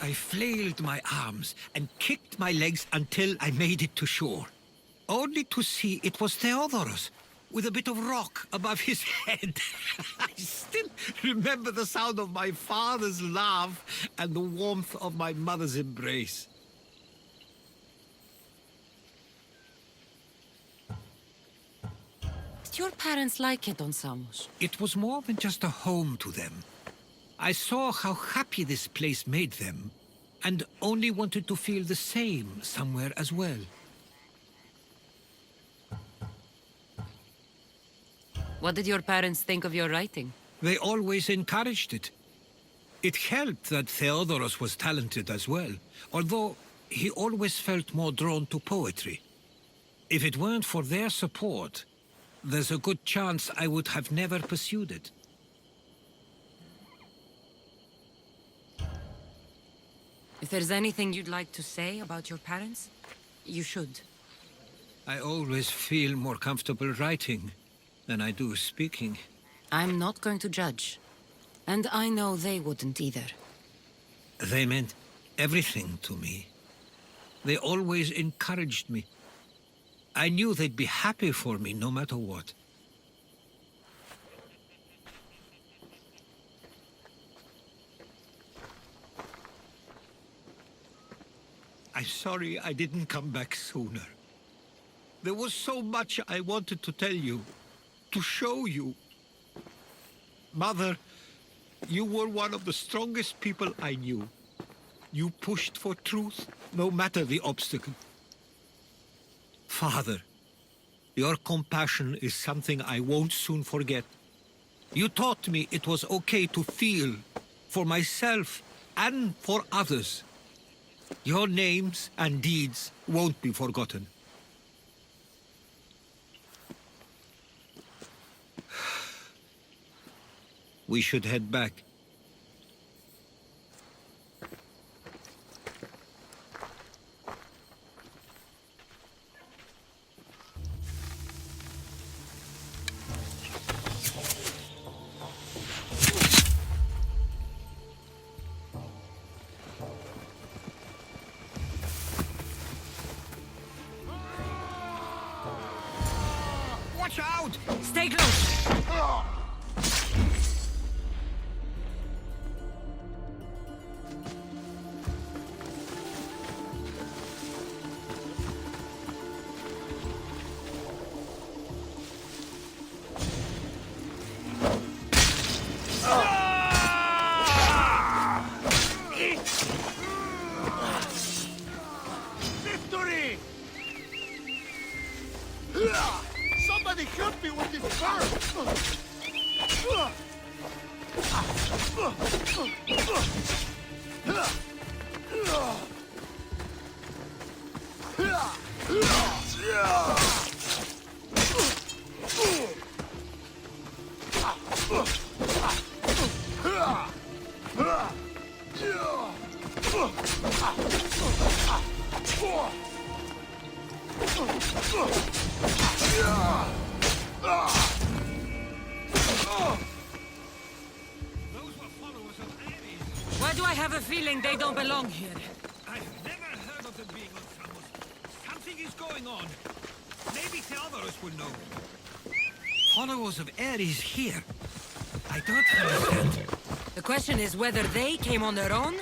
I flailed my arms and kicked my legs until I made it to shore, only to see it was Theodoros, with a bit of rock above his head. I still remember the sound of my father's laugh and the warmth of my mother's embrace. Did your parents like it on Samos? It was more than just a home to them. I saw how happy this place made them, and only wanted to feel the same somewhere as well. What did your parents think of your writing? They always encouraged it. It helped that Theodoros was talented as well, although he always felt more drawn to poetry. If it weren't for their support, there's a good chance I would have never pursued it. If there's anything you'd like to say about your parents, you should. I always feel more comfortable writing than I do speaking. I'm not going to judge. And I know they wouldn't either. They meant everything to me. They always encouraged me. I knew they'd be happy for me no matter what. I'm sorry I didn't come back sooner. There was so much I wanted to tell you, to show you. Mother, you were one of the strongest people I knew. You pushed for truth, no matter the obstacle. Father, your compassion is something I won't soon forget. You taught me it was okay to feel, for myself and for others. Your names and deeds won't be forgotten. We should head back. Watch out! Stay close! Victory! Somebody help me with this Why do I have a feeling they don't belong here? I've never heard of them being on Samos. Something is going on. Maybe Theodorus will know. Followers of Ares here. I don't understand. The question is whether they came on their own,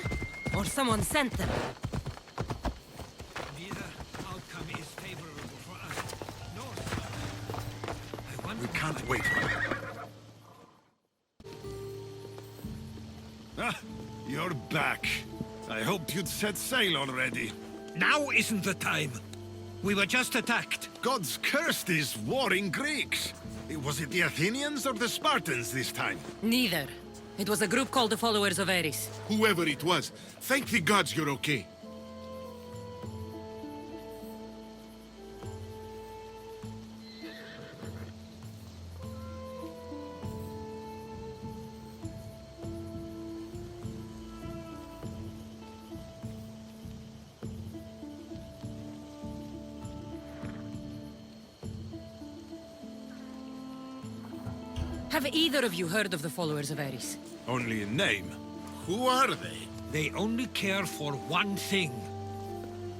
or someone sent them. Neither outcome is favorable for us. No, sir. I wonder... We can't wait. Ah, you're back. I hoped you'd set sail already. Now isn't the time. We were just attacked. Gods cursed these warring Greeks. Was it the Athenians or the Spartans this time? Neither. It was a group called the Followers of Ares. Whoever it was, thank the gods you're okay. Have either of you heard of the Followers of Ares? Only in name. Who are they? They only care for one thing.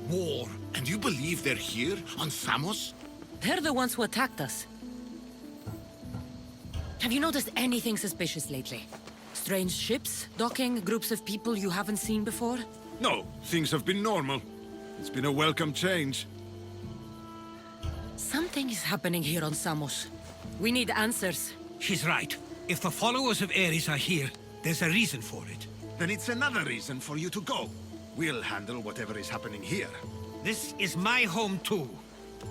War. And you believe they're here, on Samos? They're the ones who attacked us. Have you noticed anything suspicious lately? Strange ships, docking, groups of people you haven't seen before? No, things have been normal. It's been a welcome change. Something is happening here on Samos. We need answers. She's right. If the followers of Ares are here, there's a reason for it. Then it's another reason for you to go. We'll handle whatever is happening here. This is my home too.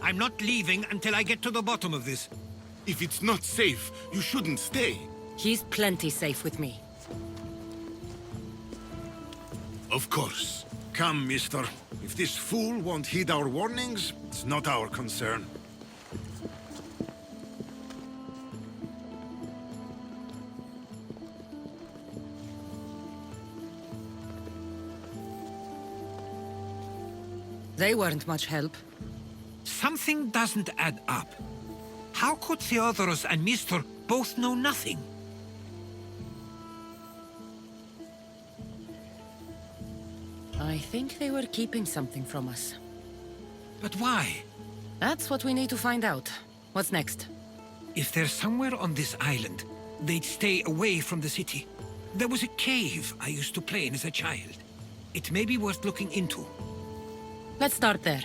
I'm not leaving until I get to the bottom of this. If it's not safe, you shouldn't stay. He's plenty safe with me. Of course. Come, mister. If this fool won't heed our warnings, it's not our concern. They weren't much help. Something doesn't add up. How could Theodorus and Mr. both know nothing? I think they were keeping something from us. But why? That's what we need to find out. What's next? If they're somewhere on this island, they'd stay away from the city. There was a cave I used to play in as a child. It may be worth looking into. Let's start there.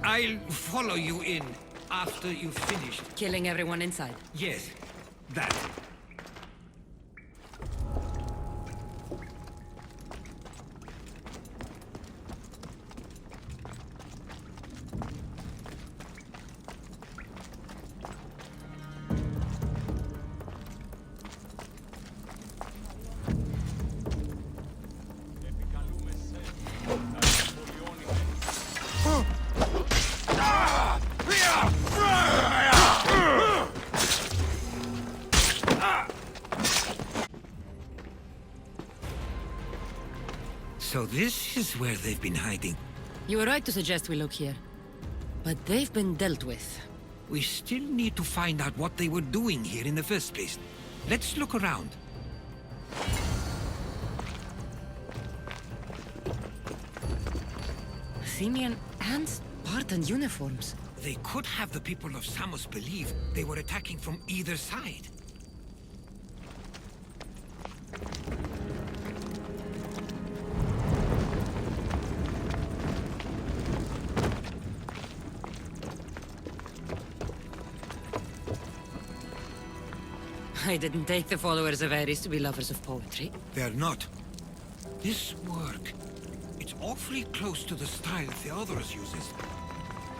I'll follow you in after you've finished. Killing everyone inside. Yes, that. So this is where they've been hiding. You were right to suggest we look here. But they've been dealt with. We still need to find out what they were doing here in the first place. Let's look around. Athenian and Spartan uniforms. They could have the people of Samos believe they were attacking from either side. I didn't take the followers of Ares to be lovers of poetry. They're not. This work, it's awfully close to the style Theodorus uses.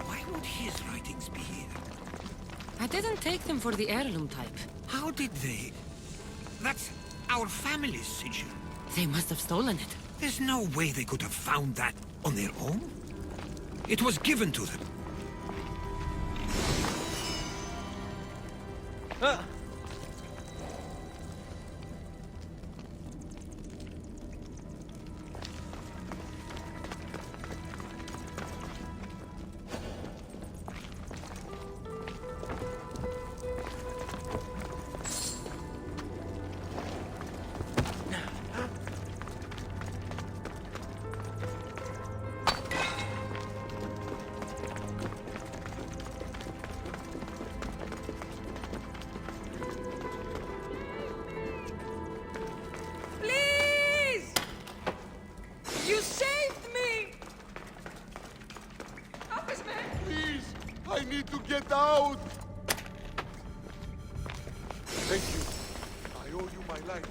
Why would his writings be here? I didn't take them for the heirloom type. How did they? That's our family's sigil. They must have stolen it. There's no way they could have found that on their own. It was given to them. You saved me! Please, I need to get out. Thank you. I owe you my life.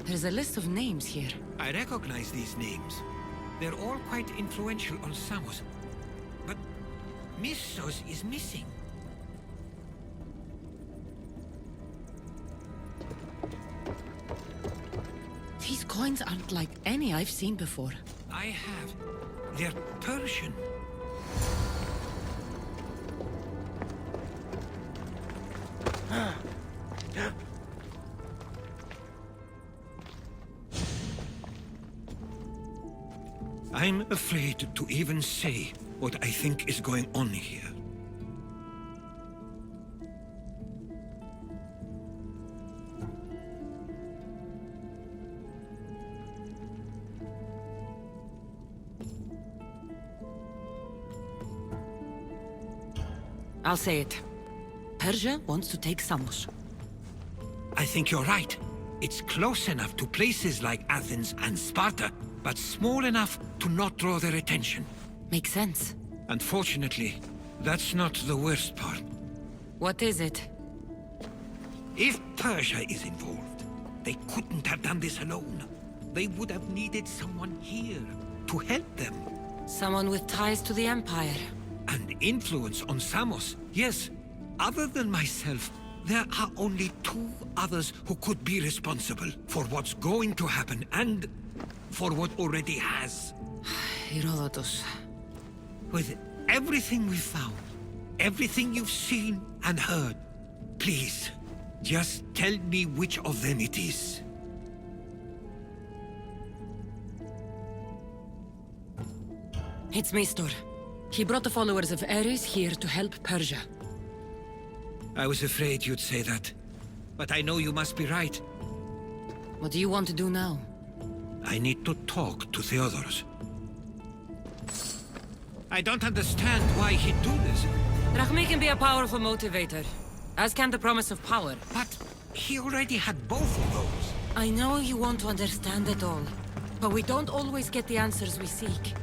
There's a list of names here. I recognize these names. They're all quite influential on Samos. But Missos is missing. These coins aren't like any I've seen before. I have. They're Persian. I'm afraid to even say what I think is going on here. I'll say it. Persia wants to take Samos. I think you're right. It's close enough to places like Athens and Sparta, but small enough to not draw their attention. Makes sense. Unfortunately, that's not the worst part. What is it? If Persia is involved, they couldn't have done this alone. They would have needed someone here to help them. Someone with ties to the Empire. And influence on Samos. Yes, other than myself, there are only 2 others who could be responsible for what's going to happen and for what already has. Herodotus. With everything we've found, everything you've seen and heard, please, just tell me which of them it is. It's Mistor. He brought the followers of Ares here to help Persia. I was afraid you'd say that. But I know you must be right. What do you want to do now? I need to talk to Theodorus. I don't understand why he'd do this. Drachmi can be a powerful motivator, as can the promise of power. But he already had both of those. I know you want to understand it all, but we don't always get the answers we seek.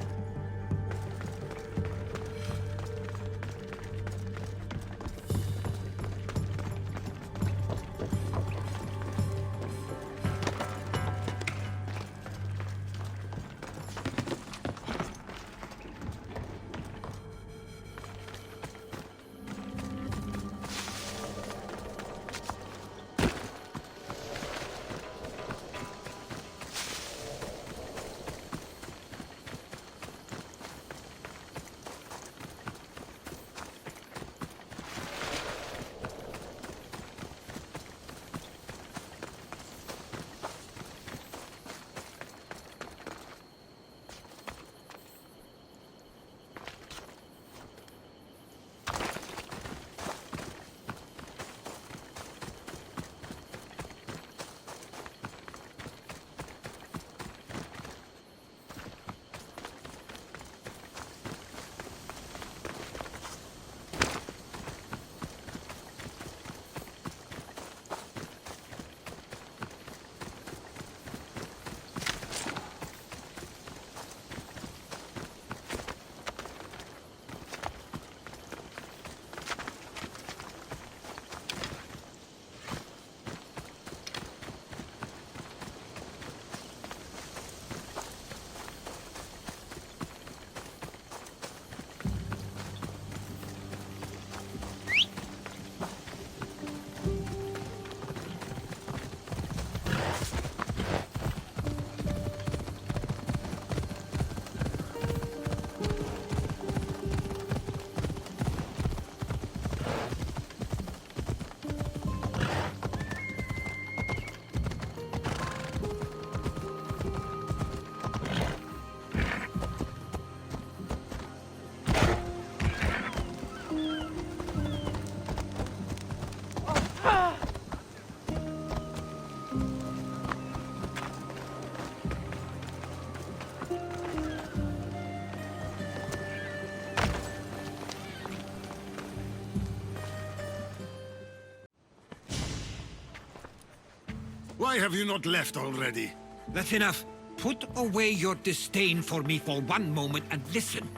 Why have you not left already? That's enough. Put away your disdain for me for one moment and listen.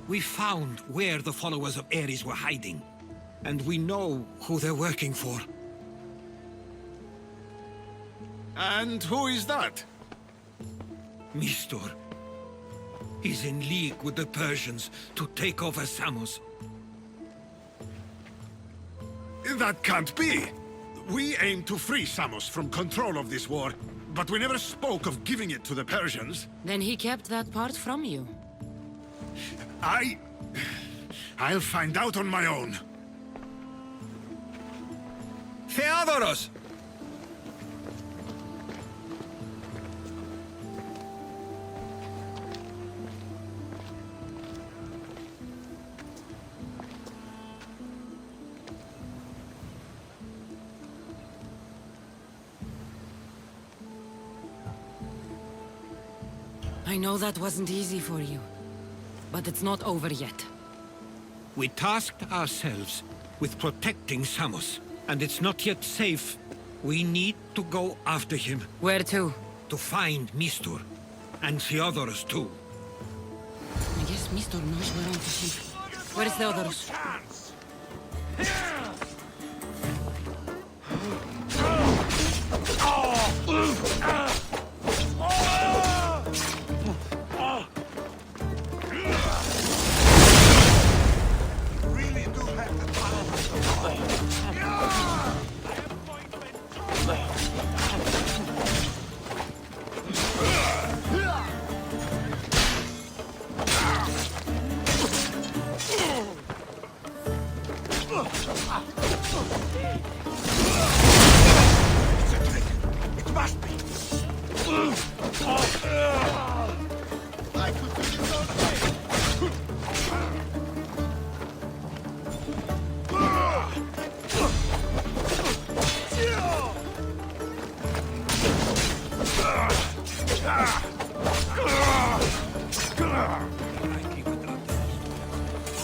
We found where the followers of Ares were hiding. And we know who they're working for. And who is that? Mistor. He's in league with the Persians to take over Samos. That can't be! We aim to free Samos from control of this war, but we never spoke of giving it to the Persians. Then he kept that part from you. I'll find out on my own. Theodorus! I know that wasn't easy for you, but it's not over yet. We tasked ourselves with protecting Samos, and it's not yet safe. We need to go after him. Where to? To find Mistor, and Theodorus too. I guess Mistor knows we're on to him. Where is Theodorus?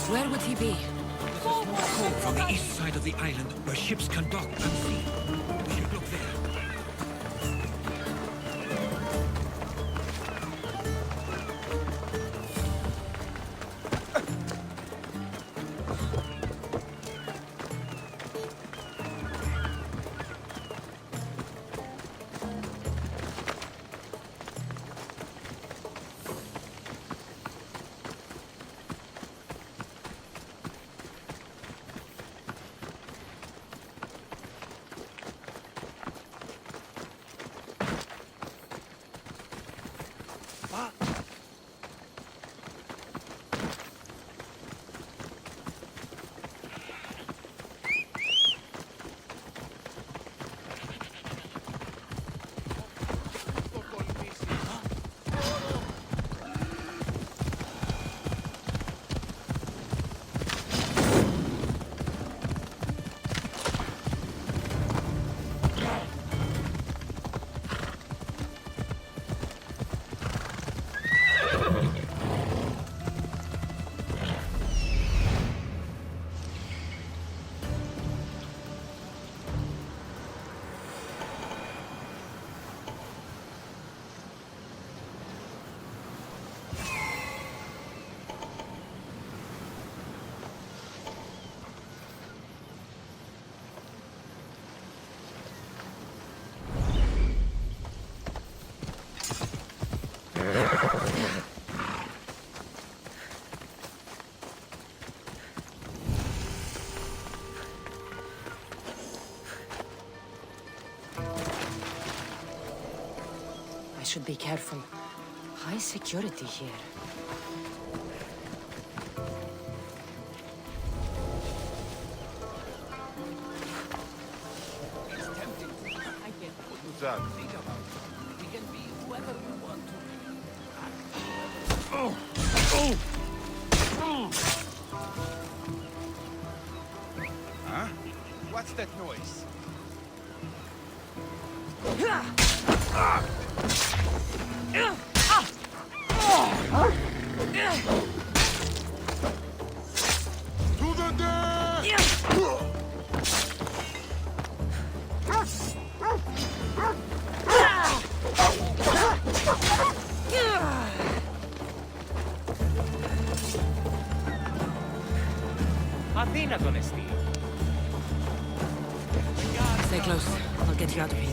Where would he be? There's a small cove on the east side of the island where ships can dock unseen. We should look there. I should be careful. High security here. What's that? We can be whoever we want to. Huh? What's that noise? To the death! Athena gonna steal. Stay close. I'll get you out of here.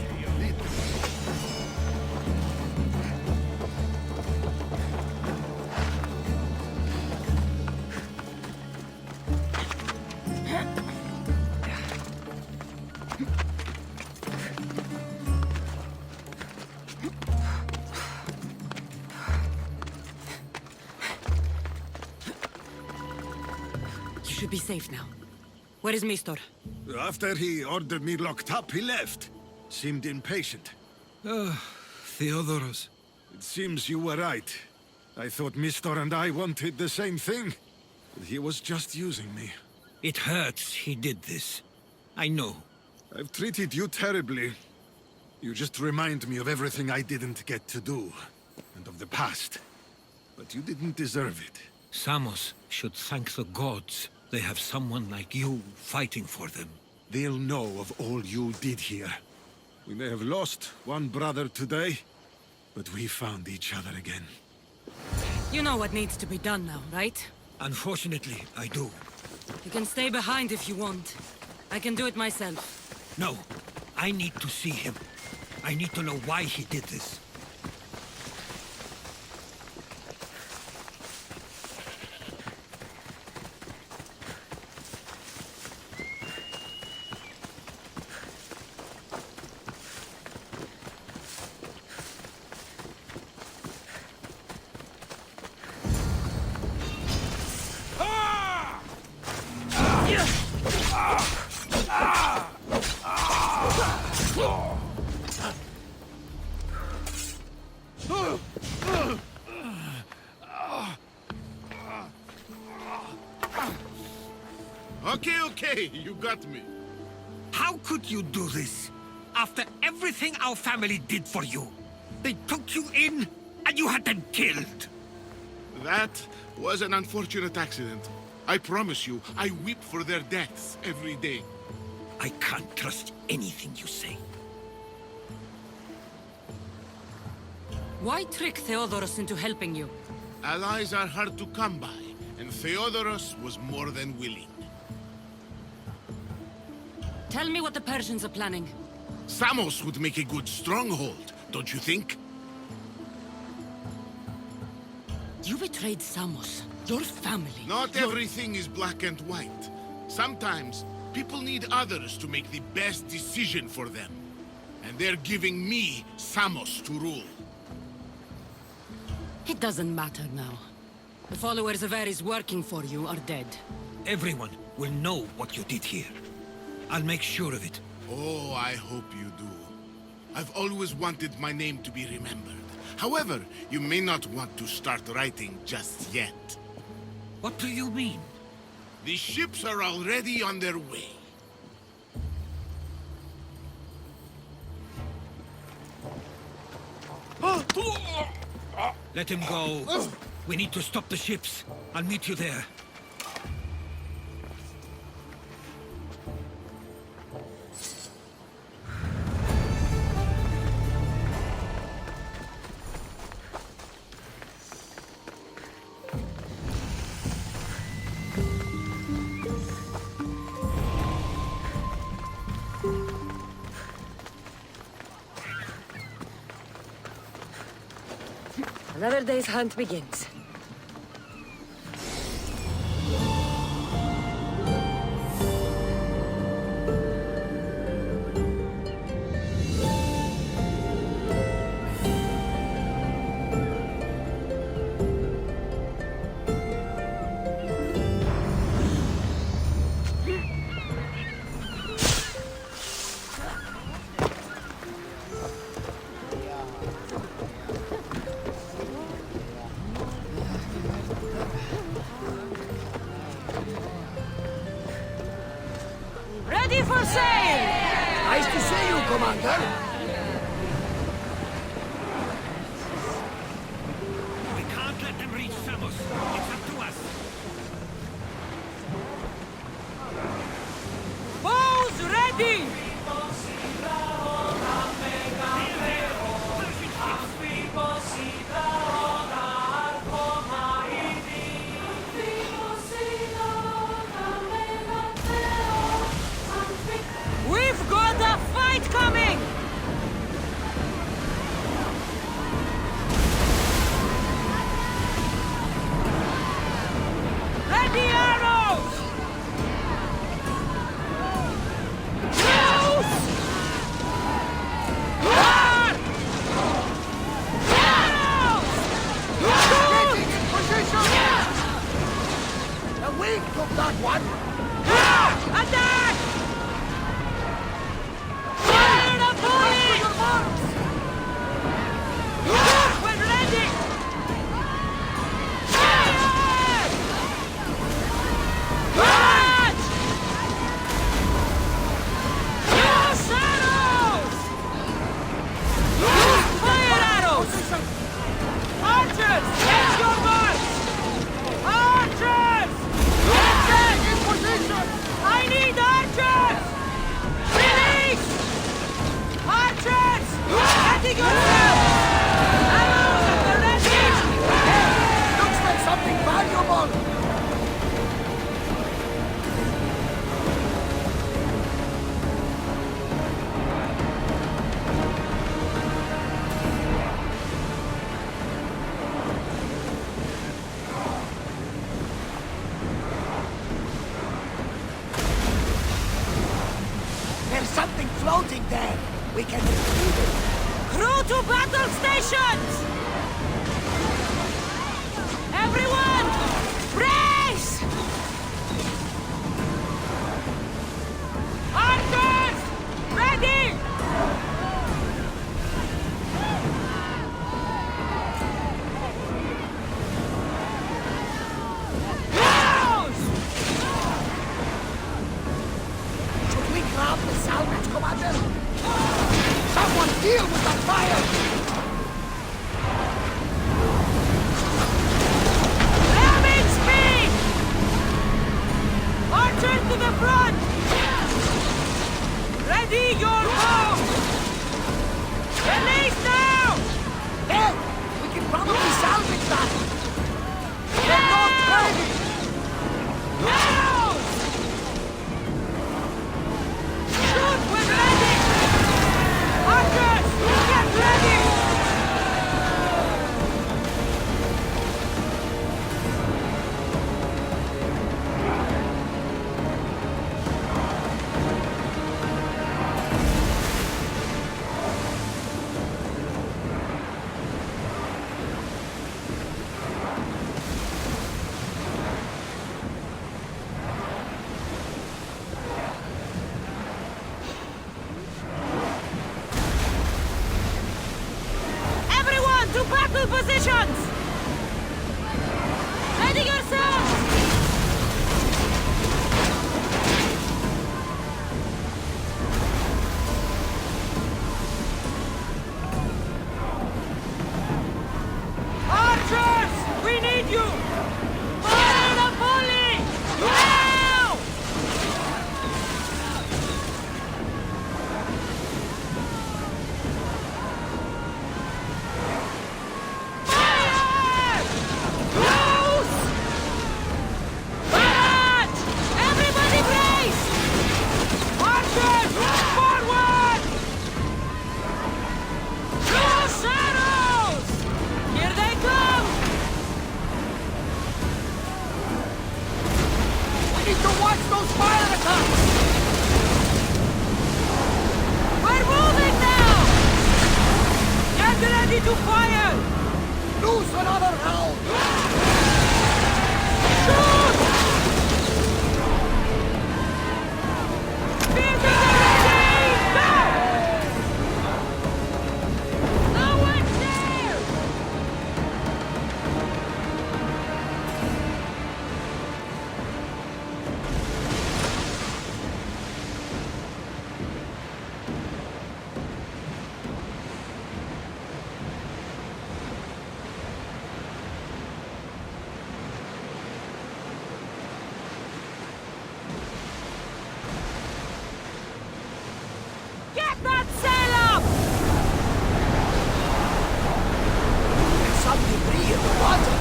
You should be safe now. Where is Mistor? After he ordered me locked up, he left. Seemed impatient. Theodoros. It seems you were right. I thought Mistor and I wanted the same thing. But he was just using me. It hurts he did this. I know. I've treated you terribly. You just remind me of everything I didn't get to do. And of the past. But you didn't deserve it. Samos should thank the gods. They have someone like you fighting for them. They'll know of all you did here. We may have lost one brother today, but we found each other again. You know what needs to be done now, right? Unfortunately, I do. You can stay behind if you want. I can do it myself. No, I need to see him. I need to know why he did this. Okay, you got me. How could you do this? After everything our family did for you. They took you in, and you had them killed. That was an unfortunate accident. I promise you, I weep for their deaths every day. I can't trust anything you say. Why trick Theodorus into helping you? Allies are hard to come by, and Theodorus was more than willing. Tell me what the Persians are planning. Samos would make a good stronghold, don't you think? You betrayed Samos, your family. Not everything is black and white. Sometimes, people need others to make the best decision for them. And they're giving me Samos to rule. It doesn't matter now. The followers of Ares working for you are dead. Everyone will know what you did here. I'll make sure of it. Oh, I hope you do. I've always wanted my name to be remembered. However, you may not want to start writing just yet. What do you mean? The ships are already on their way. Let him go. We need to stop the ships. I'll meet you there. Another day's hunt begins. Ready for sail! Nice to see you, Commander. We can't let them reach Samos. It's up to us. Bows ready! We've got a fight coming! Ready arrows! Loose! Run! Arrows! Getting in position! The wing took that one! Attack! Fire the bullets! We're ready! Fire! March! Use arrows! Use fire arrows! Archers, get your marks! Archers! Get in position! I need archers! Release! Archers! Ready yourself! Arrows at the ready! Looks like something valuable! There's something floating there. We can retrieve it. Crew to battle stations! Everyone! Brace! Archers! Ready! Arrows! Should we grab the salvage, Commander? Someone deal with that fire! Ramming speed! Watch those fire attacks! We're moving now! Get ready to fire! Loose another round! Shoot! Spears ready! Go! No one's there! Get that sail up! There's some debris in the water!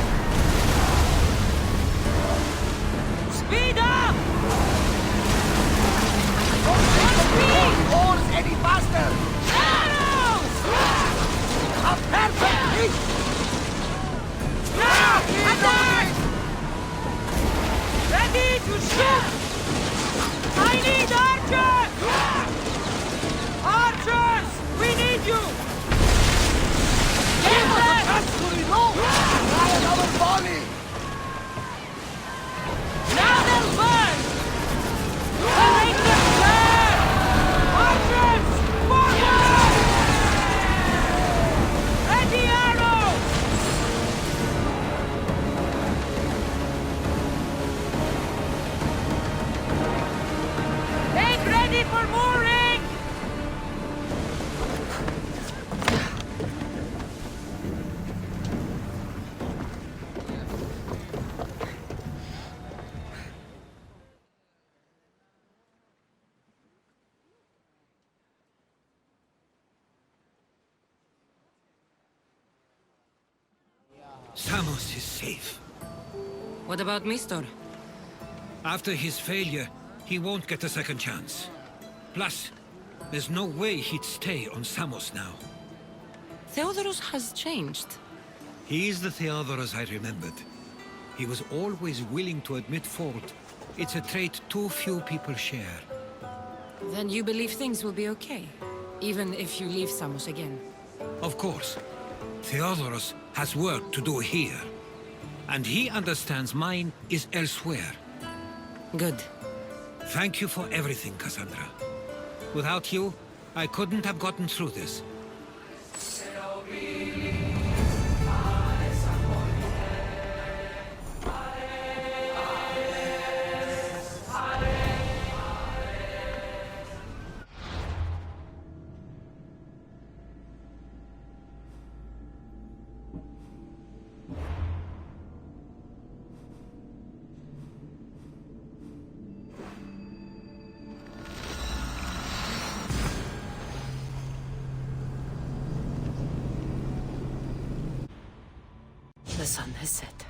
Speed up! Don't take the oars any faster! Arrows! A perfect hit! Attack! Ready to shoot! I need archers! Archers! We need you! Give us a chance to reload! Try another volley! Now they'll burn! Make them burn! Archers! Forward! Ready arrows! Make ready for mooring! Samos is safe. What about Mistor? After his failure, he won't get a second chance. Plus, there's no way he'd stay on Samos now. Theodorus has changed. He is the Theodoros I remembered. He was always willing to admit fault. It's a trait too few people share. Then you believe things will be okay, even if you leave Samos again. Of course. Theodoros has work to do here. And he understands mine is elsewhere. Good. Thank you for everything, Cassandra. Without you, I couldn't have gotten through this. The sun has set.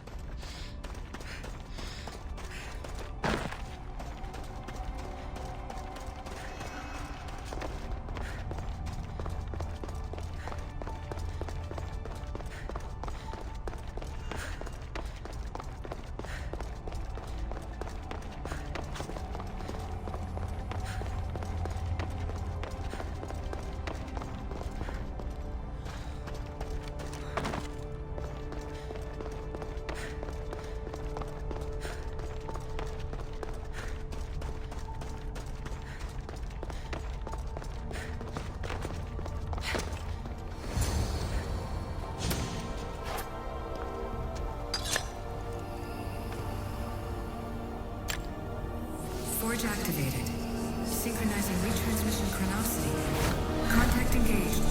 Forge activated. Synchronizing retransmission chronicity. Contact engaged.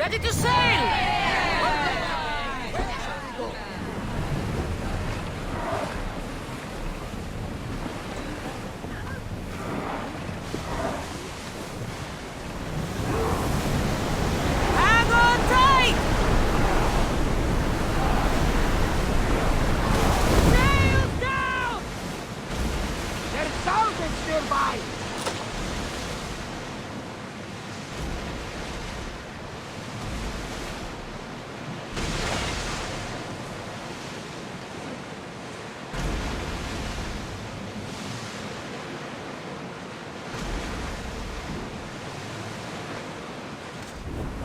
ready to sail!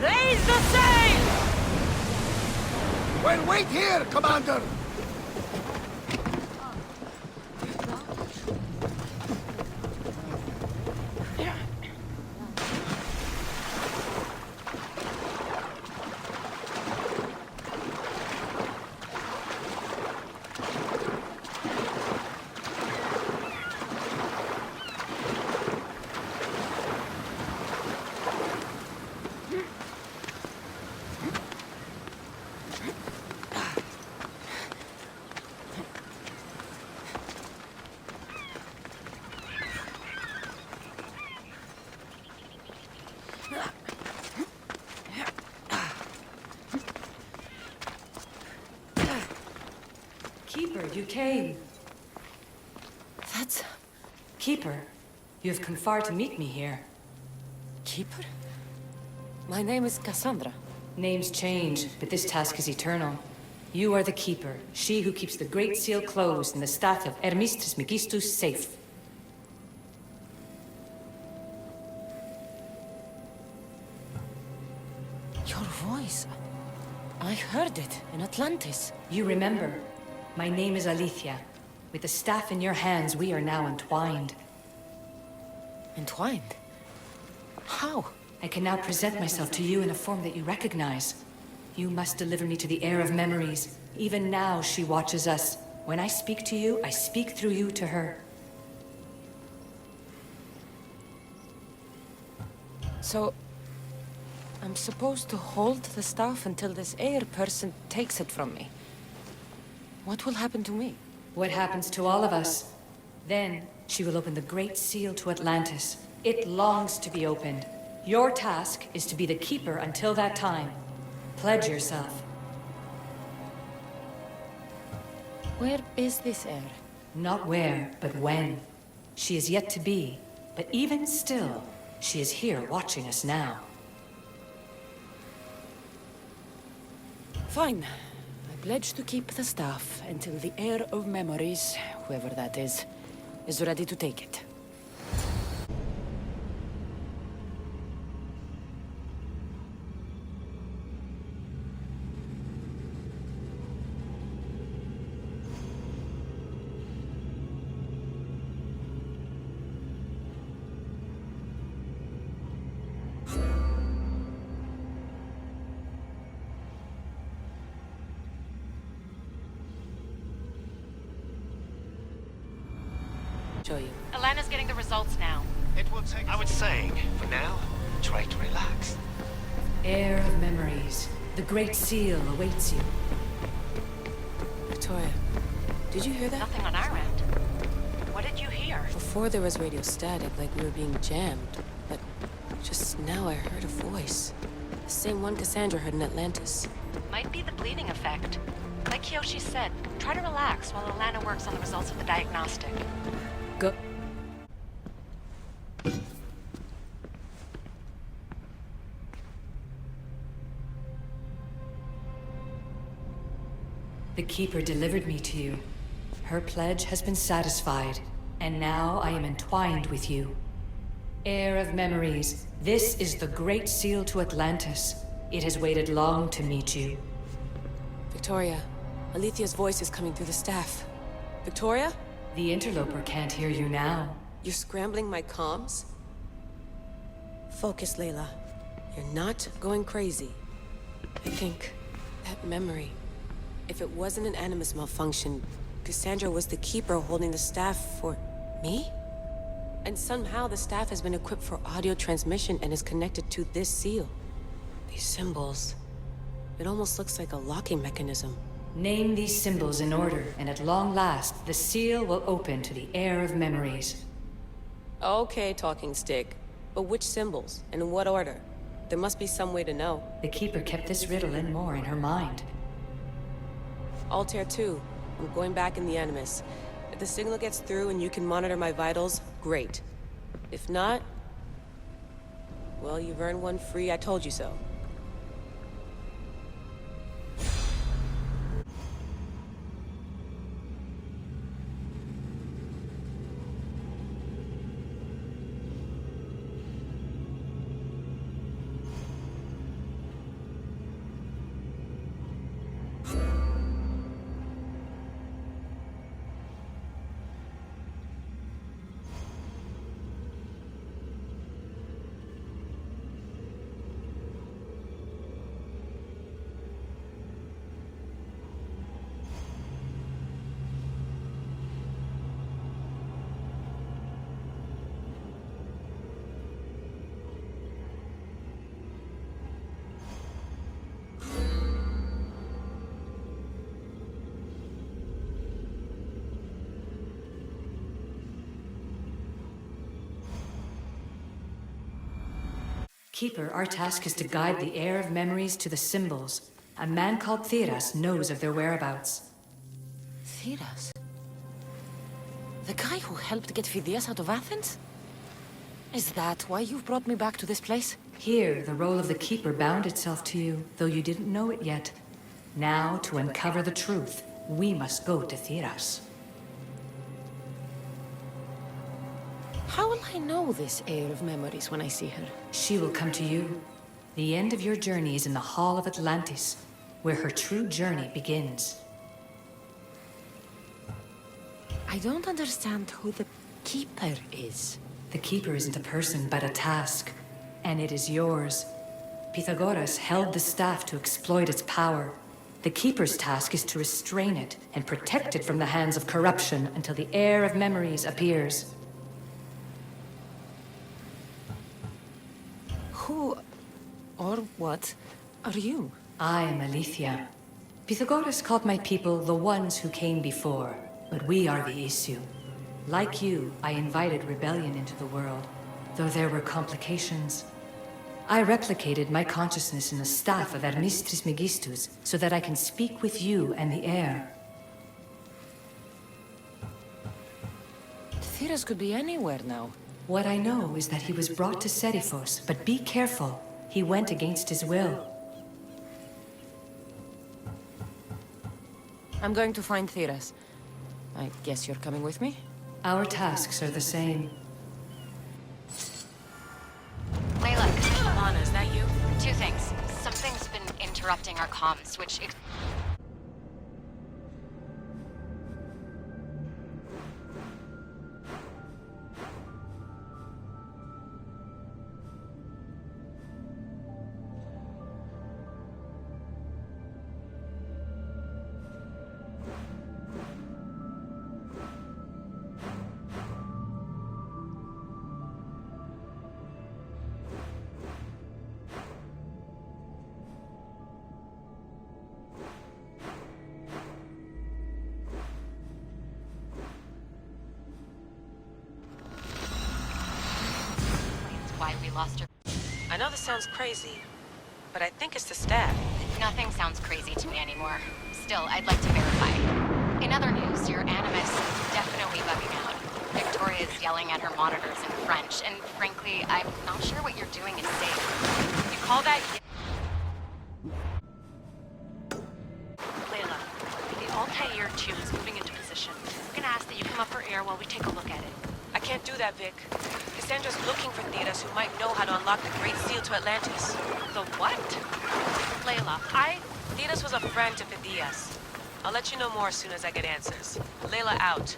Raise the sail! Well, wait here, Commander! Keeper, you came. That's... Keeper, you have come far to meet me here. Keeper? My name is Cassandra. Names change, but this task is eternal. You are the Keeper, she who keeps the Great Seal closed and the staff of Hermes Trismegistus safe. Your voice... I heard it in Atlantis. You remember. My name is Alethea. With the staff in your hands, we are now entwined. Entwined? How? I can now present myself to you in a form that you recognize. You must deliver me to the heir of memories. Even now, she watches us. When I speak to you, I speak through you to her. So... I'm supposed to hold the staff until this heir person takes it from me. What will happen to me? What happens to all of us? Then, she will open the Great Seal to Atlantis. It longs to be opened. Your task is to be the Keeper until that time. Pledge yourself. Where is this heir? Not where, but when. She is yet to be, but even still, she is here watching us now. Fine. I pledge to keep the staff until the heir of memories, whoever that is ready to take it. Show you. Alana's getting the results now. It will take... I was saying, for now, try to relax. Heir of memories. The Great Seal awaits you. Victoria, did you hear that? Nothing on our end. What did you hear? Before there was radio static, like we were being jammed. But just now I heard a voice. The same one Cassandra heard in Atlantis. Might be the bleeding effect. Like Kyoshi said, try to relax while Alana works on the results of the diagnostic. Go. The Keeper delivered me to you. Her pledge has been satisfied, and now I am entwined with you. Heir of memories, this is the Great Seal to Atlantis. It has waited long to meet you. Victoria, Alethea's voice is coming through the staff. Victoria? The interloper can't hear you now. You're scrambling my comms? Focus, Layla. You're not going crazy. I think that memory... If it wasn't an Animus malfunction, Cassandra was the Keeper holding the staff for... me? And somehow the staff has been equipped for audio transmission and is connected to this seal. These symbols... It almost looks like a locking mechanism. Name these symbols in order, and at long last, the seal will open to the heir of memories. Okay, talking stick. But which symbols? And in what order? There must be some way to know. The Keeper kept this riddle and more in her mind. Altair 2. I'm going back in the Animus. If the signal gets through and you can monitor my vitals, great. If not... well, you've earned one free I told you so. Keeper, our task is to guide the heir of memories to the symbols. A man called Theras knows of their whereabouts. Theras? The guy who helped get Phidias out of Athens? Is that why you've brought me back to this place? Here, the role of the Keeper bound itself to you, though you didn't know it yet. Now, to uncover the truth, we must go to Theras. How will I know this heir of memories when I see her? She will come to you. The end of your journey is in the Hall of Atlantis, where her true journey begins. I don't understand who the Keeper is. The Keeper isn't a person, but a task. And it is yours. Pythagoras held the staff to exploit its power. The Keeper's task is to restrain it and protect it from the hands of corruption until the heir of memories appears. Who, or what, are you? I am Aletheia. Pythagoras called my people the ones who came before, but we are the issue. Like you, I invited rebellion into the world, though there were complications. I replicated my consciousness in the staff of Hermes Trismegistus so that I can speak with you and the heir. Theras could be anywhere now. What I know is that he was brought to Seriphos, but be careful. He went against his will. I'm going to find Theras. I guess you're coming with me? Our tasks are the same. Layla, Lana, is that you? two things. Something's been interrupting our comms, which... why we lost her. I know this sounds crazy, but I think it's the staff. Nothing sounds crazy to me anymore. Still, I'd like to verify. In other news, your Animus is definitely bugging out. Victoria's yelling at her monitors in French, and frankly, I'm not sure what you're doing is safe. You call that... Layla, the Altair 2 is moving into position. I'm gonna ask that you come up for air while we take a look at it. I can't do that, Vic. Cassandra's looking for Theras who might know how to unlock the Great Seal to Atlantis. The what? Layla, Theras was a friend to Phidias. I'll let you know more as soon as I get answers. Layla out.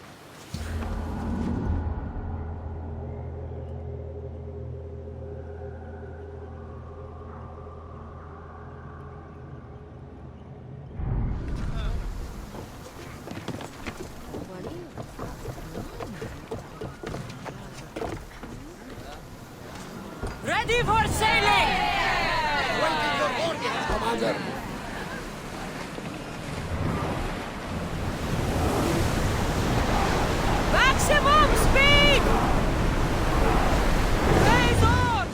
Ready for sailing! When did Commander! Maximum speed! Razors!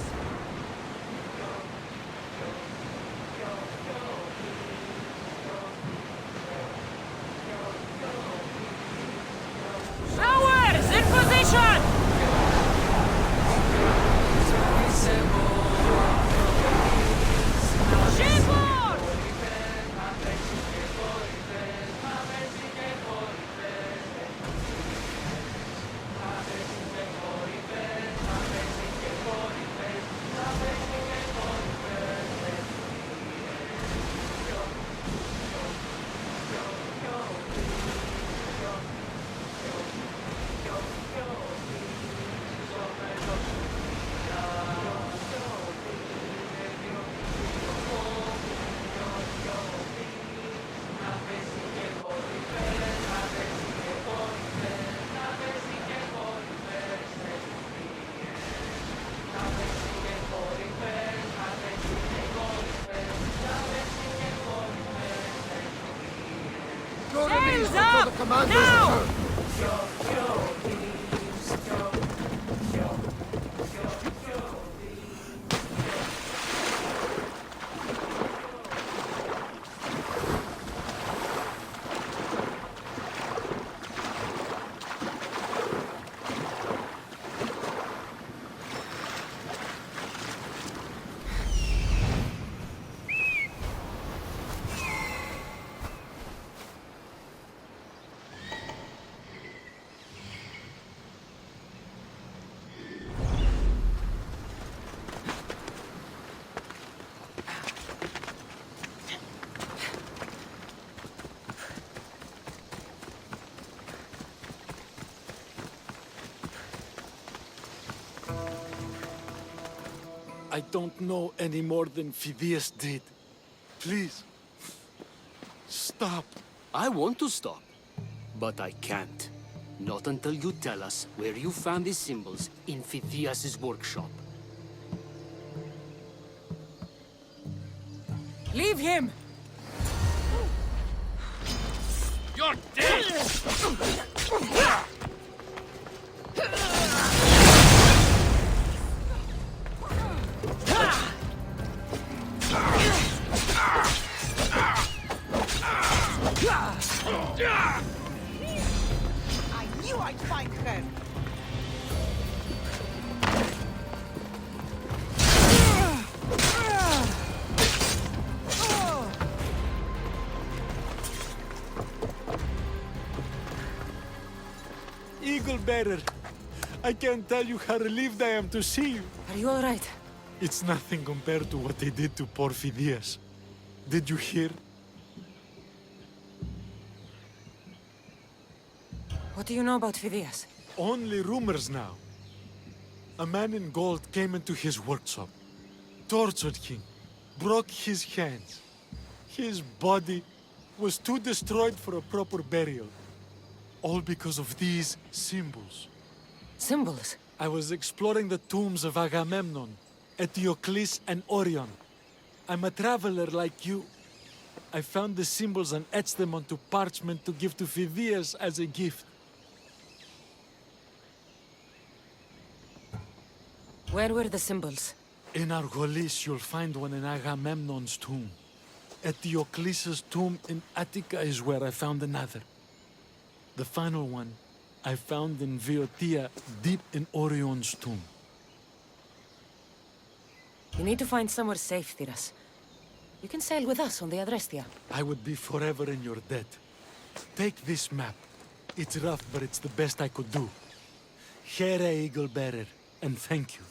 Showers in position! Shipboard! Your enemies Sails until up! the commander's Now! return! I don't know any more than Phidias did. Please, stop. I want to stop, but I can't. Not until you tell us where you found these symbols in Phidias' workshop. Leave him! You're dead! I knew I'd find her! Eagle Bearer, I can't tell you how relieved I am to see you. Are you all right? It's nothing compared to what they did to poor Phidias. Did you hear? What do you know about Phidias? Only rumors now. A man in gold came into his workshop, tortured him, broke his hands. His body was too destroyed for a proper burial. All because of these symbols. Symbols? I was exploring the tombs of Agamemnon, Eteocles, and Orion. I'm a traveler like you. I found the symbols and etched them onto parchment to give to Phidias as a gift. Where were the symbols? In Argolis, you'll find one in Agamemnon's tomb. Eteocles' tomb in Attica is where I found another. The final one I found in Viotia, deep in Orion's tomb. You need to find somewhere safe, Thiras. You can sail with us on the Adrestia. I would be forever in your debt. Take this map. It's rough, but it's the best I could do. Here, Eagle Bearer, and thank you.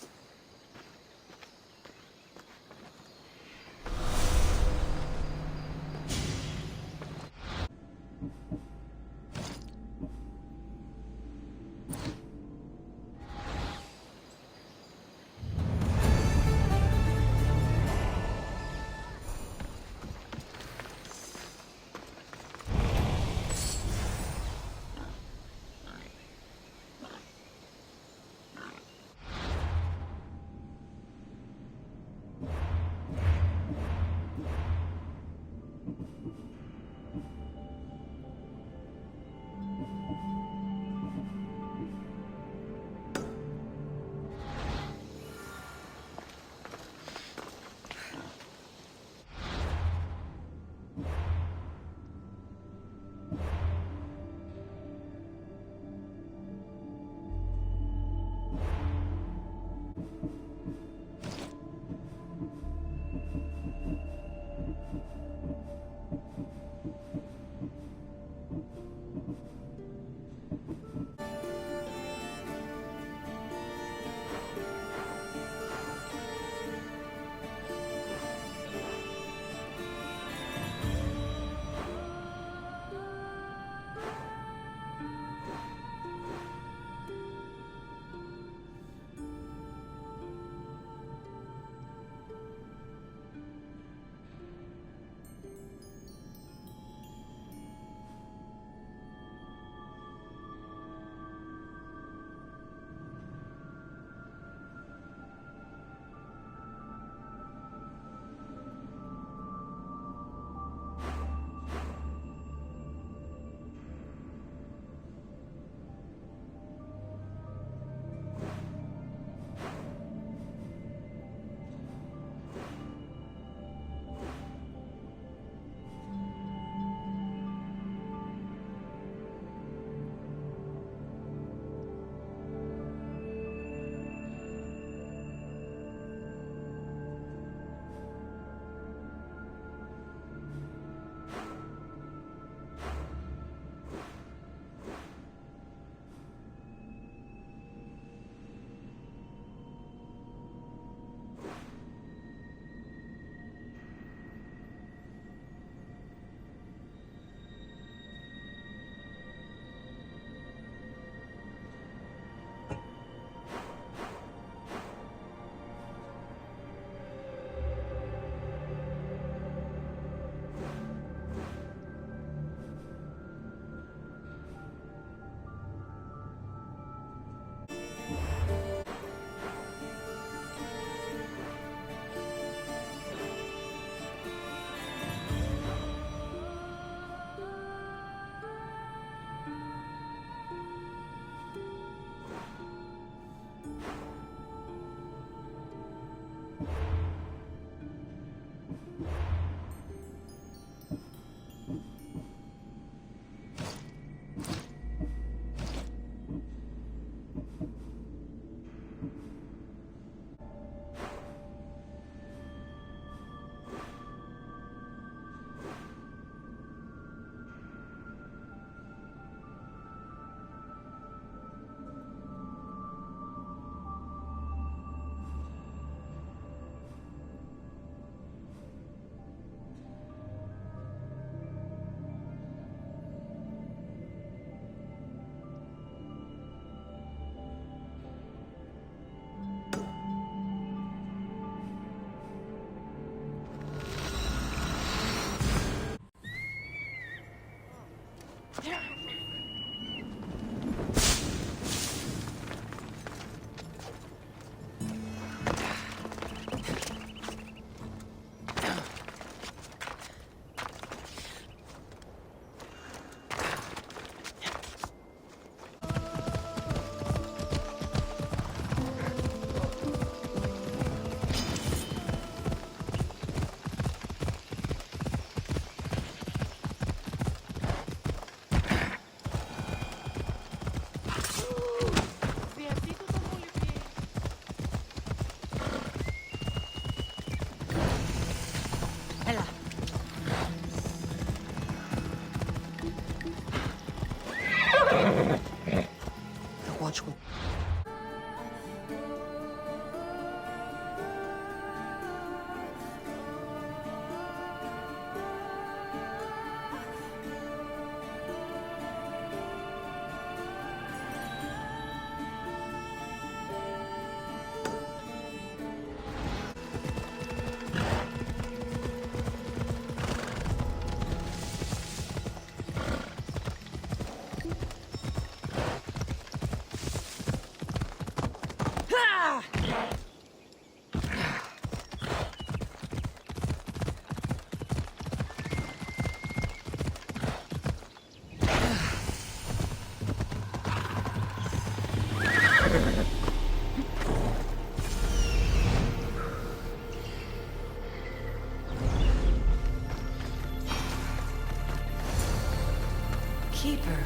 Keeper,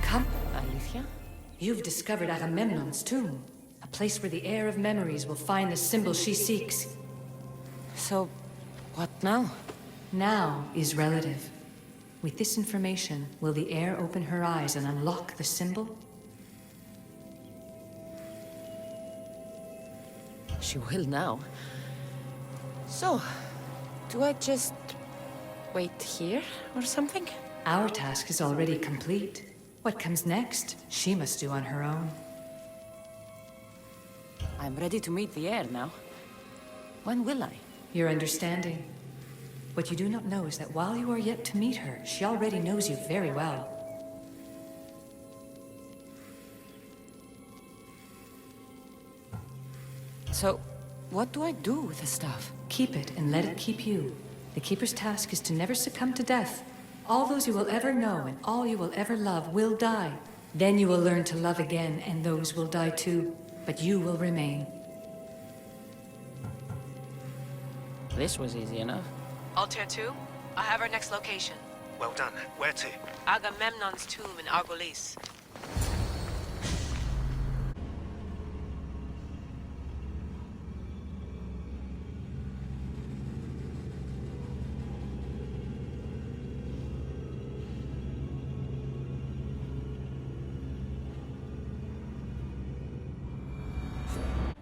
come. Alicia? You've discovered Agamemnon's tomb. A place where the heir of memories will find the symbol she seeks. So, what now? Now is relative. With this information, will the heir open her eyes and unlock the symbol? She will now. So, do I just wait here or something? Our task is already complete. What comes next, she must do on her own. I'm ready to meet the heir now. When will I? Your understanding. What you do not know is that while you are yet to meet her, she already knows you very well. So, what do I do with the stuff? Keep it and let it keep you. The Keeper's task is to never succumb to death. All those you will ever know and all you will ever love will die. Then you will learn to love again, and those will die too. But you will remain. This was easy enough. Altair 2, I have our next location. Well done. Where to? Agamemnon's tomb in Argolis.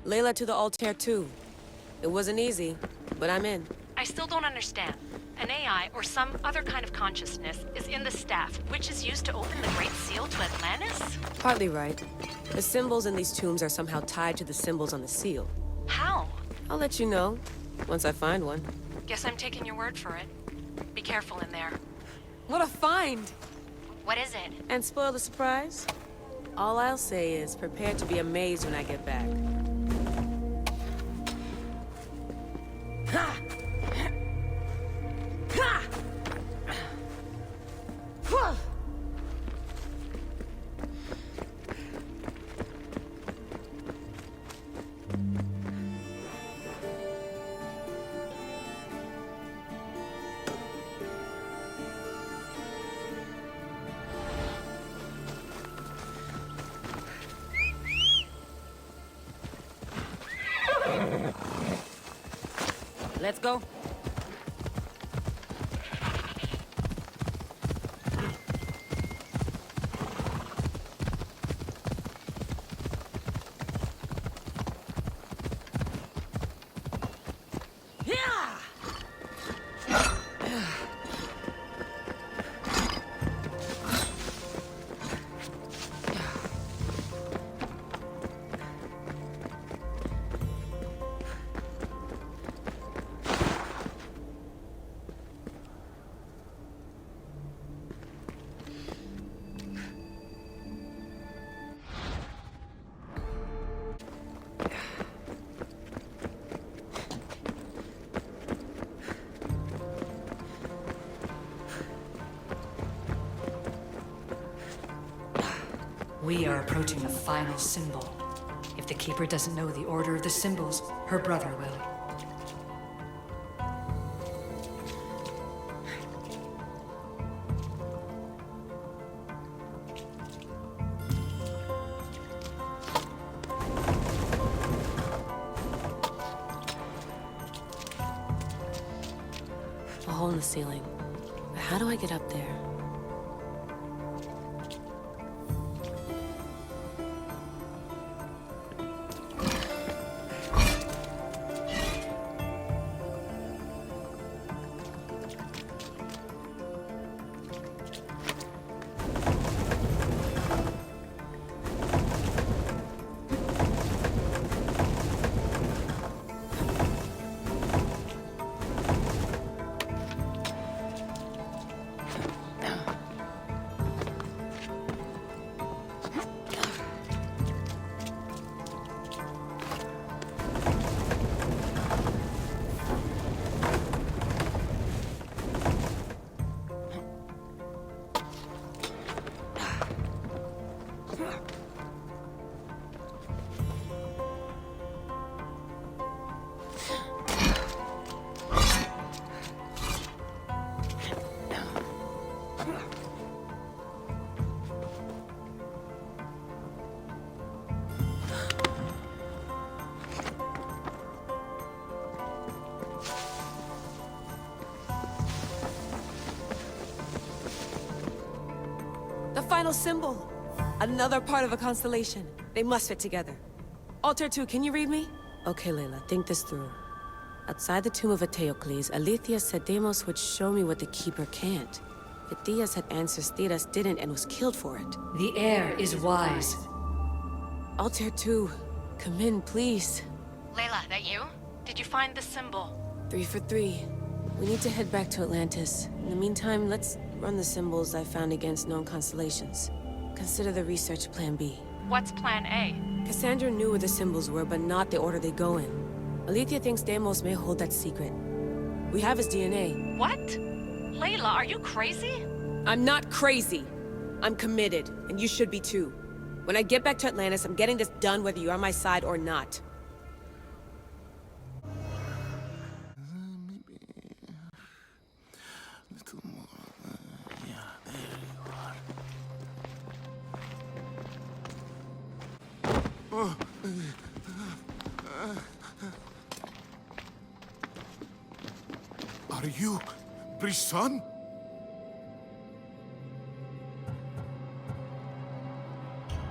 Layla to the Altair 2. It wasn't easy, but I'm in. I still don't understand. An AI, or some other kind of consciousness, is in the staff, which is used to open the Great Seal to Atlantis? Partly right. The symbols in these tombs are somehow tied to the symbols on the seal. How? I'll let you know, once I find one. Guess I'm taking your word for it. Be careful in there. What a find! What is it? And spoil the surprise? All I'll say is, prepare to be amazed when I get back. Let's go. We are approaching the final symbol. If the Keeper doesn't know the order of the symbols, her brother will. A hole in the ceiling. But how do I get up there? final symbol. Another part of a constellation. They must fit together. Altair 2, can you read me? Okay, Layla, think this through. Outside the tomb of Eteocles, Alethea said Deimos would show me what the Keeper can't. Phidias had answers Theras didn't and was killed for it. The air is wise. Altair 2, come in, please. Layla, that you? Did you find the symbol? 3 for 3. We need to head back to Atlantis. In the meantime, let's run the symbols I found against known constellations. Consider the research Plan B. What's Plan A? Cassandra knew where the symbols were, but not the order they go in. Alethea thinks Deimos may hold that secret. We have his DNA. What? Layla, are you crazy? I'm not crazy. I'm committed, and you should be too. When I get back to Atlantis, I'm getting this done whether you're on my side or not. Are you Brisson?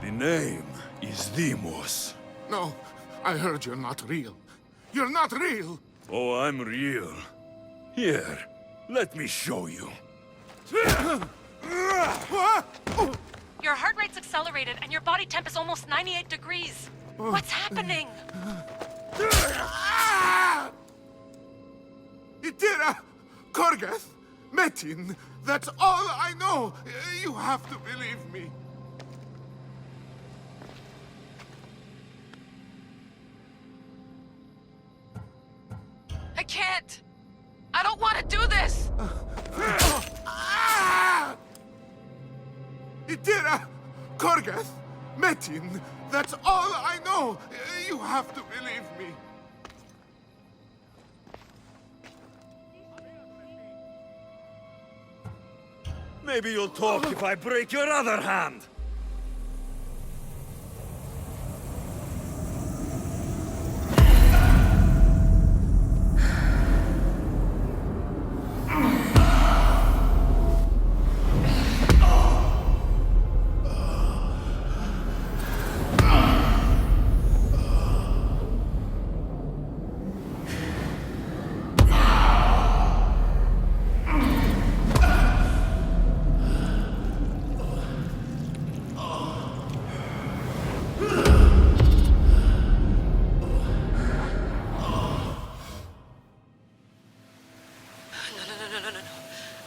The name is Deimos. No, I heard you're not real. You're not real! Oh, I'm real. Here, let me show you. Your heart rate's accelerated and your body temp is almost 98 degrees. What's happening? Itira! Korgath! Metin! That's all I know! You have to believe me. I can't! I don't want to do this! Itira! Korgath! Metin! That's all I know! You have to believe me. Maybe you'll talk if I break your other hand.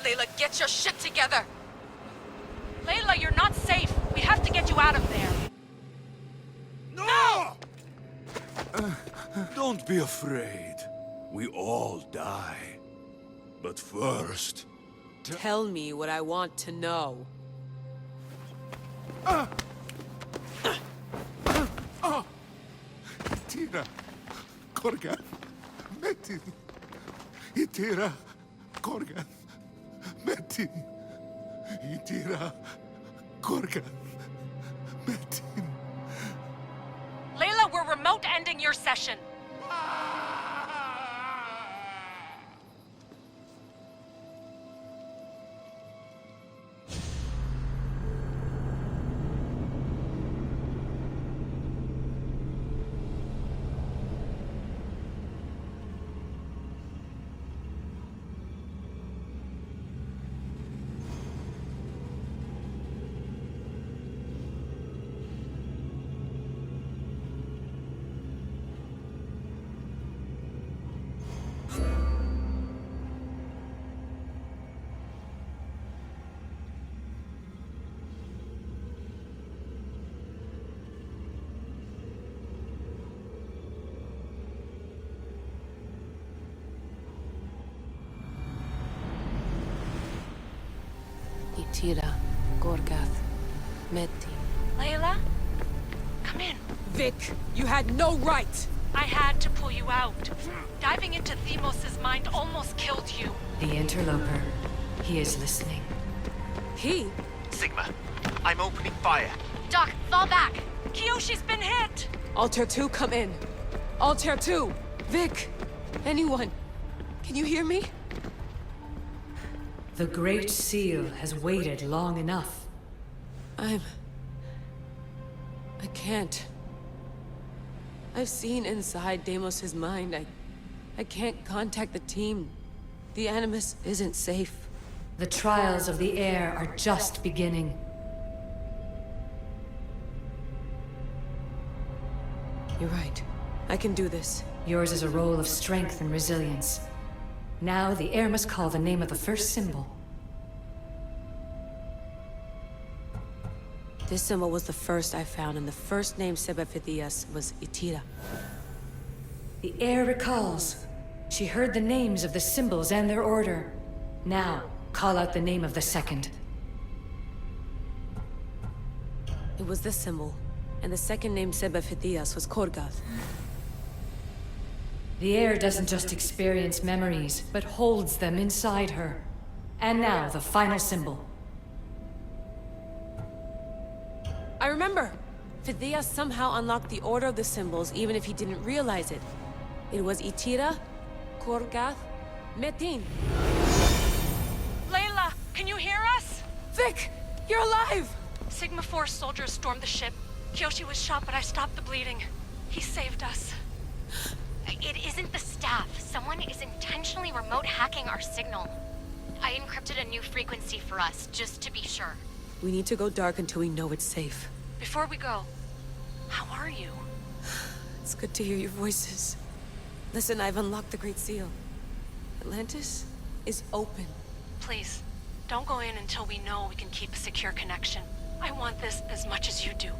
Layla, get your shit together! Layla, you're not safe. We have to get you out of there. No! Don't be afraid. We all die. But first... Tell me what I want to know. Itira! Korgath! Metin! Itira! Korgath! Metin! Itira! Korgath! Metin! Layla, we're remote ending your session. Itira, Korgath, Metin. Layla? Come in. Vic, you had no right! I had to pull you out. Diving into Deimos' mind almost killed you. The interloper. He is listening. He? Sigma, I'm opening fire. Doc, fall back. Kiyoshi's been hit. Altair 2, come in. Altair 2! Vic! Anyone! Can you hear me? The Great Seal has waited long enough. I can't. I've seen inside Deimos' mind. I can't contact the team. The Animus isn't safe. The trials of the air are just beginning. You're right. I can do this. Yours is a role of strength and resilience. Now, the air must call the name of the first symbol. This symbol was the first I found, and the first name Sebefithias was Itira. The air recalls. She heard the names of the symbols and their order. Now, call out the name of the second. It was this symbol, and the second name Sebefithias was Korgath. The air doesn't just experience memories, but holds them inside her. And now, the final symbol. I remember! Phidias somehow unlocked the order of the symbols, even if he didn't realize it. It was Itira, Korgath, Metin. Layla, can you hear us? Vic! You're alive! Sigma 4 soldiers stormed the ship. Kyoshi was shot, but I stopped the bleeding. He saved us. It isn't the staff. Someone is intentionally remote hacking our signal. I encrypted a new frequency for us, just to be sure. We need to go dark until we know it's safe. Before we go, how are you? It's good to hear your voices. Listen, I've unlocked the Great Seal. Atlantis is open. Please, don't go in until we know we can keep a secure connection. I want this as much as you do,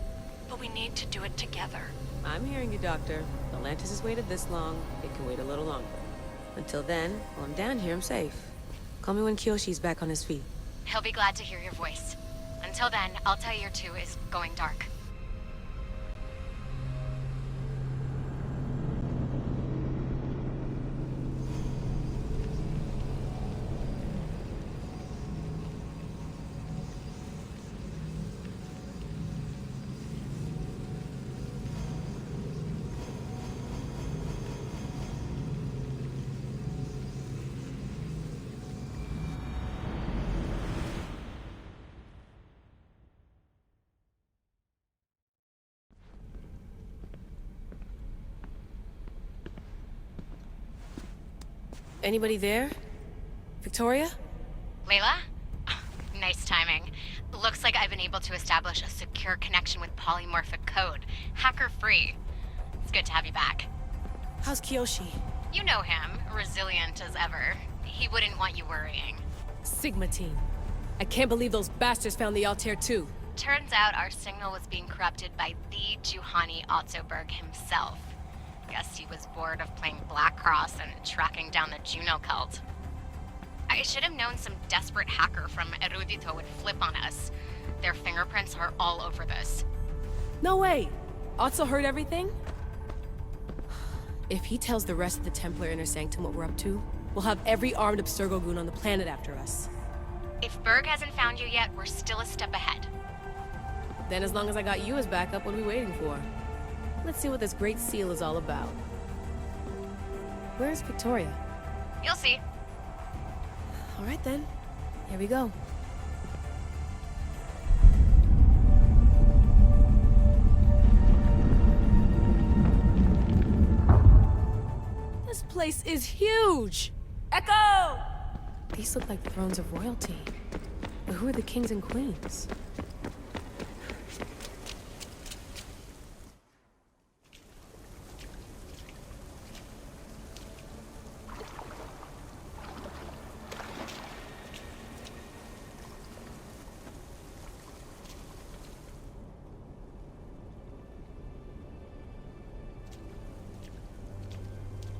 but we need to do it together. I'm hearing you, Doctor. Atlantis has waited this long. It can wait a little longer. Until then, while I'm down here, I'm safe. Call me when Kyoshi's back on his feet. He'll be glad to hear your voice. Until then, Altair 2 is going dark. Anybody there? Victoria? Layla? Nice timing. Looks like I've been able to establish a secure connection with polymorphic code. Hacker-free. It's good to have you back. How's Kyoshi? You know him. Resilient as ever. He wouldn't want you worrying. Sigma team. I can't believe those bastards found the Altair 2. Turns out our signal was being corrupted by the Juhani Otzoberg himself. Guess he was bored of playing Black Cross and tracking down the Juno cult. I should have known some desperate hacker from Erudito would flip on us. Their fingerprints are all over this. No way! Otso heard everything? If he tells the rest of the Templar Inner Sanctum what we're up to, we'll have every armed Abstergo goon on the planet after us. If Berg hasn't found you yet, we're still a step ahead. Then as long as I got you as backup, what are we waiting for? Let's see what this Great Seal is all about. Where's Victoria? You'll see. All right then. Here we go. This place is huge! Echo! These look like thrones of royalty. But who are the kings and queens?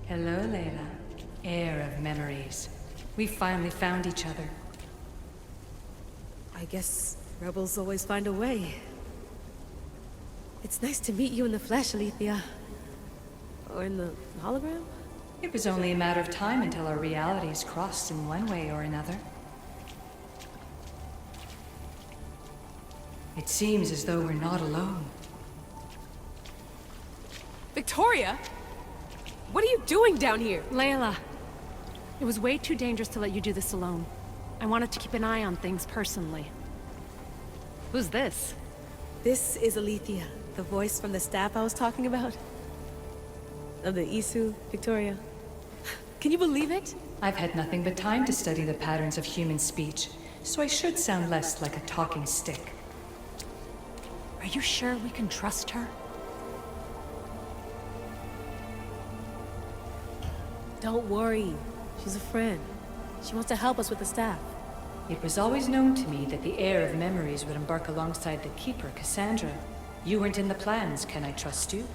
Hello, Layla. Heir of memories. We finally found each other. I guess rebels always find a way. It's nice to meet you in the flesh, Alethea. Or in the hologram? It was only a matter of time until our realities crossed in one way or another. It seems as though we're not alone. Victoria? What are you doing down here? Layla, it was way too dangerous to let you do this alone. I wanted to keep an eye on things personally. Who's this? This is Alethea, the voice from the staff I was talking about. Of the Isu, Victoria. Can you believe it? I've had nothing but time to study the patterns of human speech, so I should sound less like a talking stick. Are you sure we can trust her? Don't worry. She's a friend. She wants to help us with the staff. It was always known to me that the heir of memories would embark alongside the Keeper, Cassandra. You weren't in the plans. Can I trust you?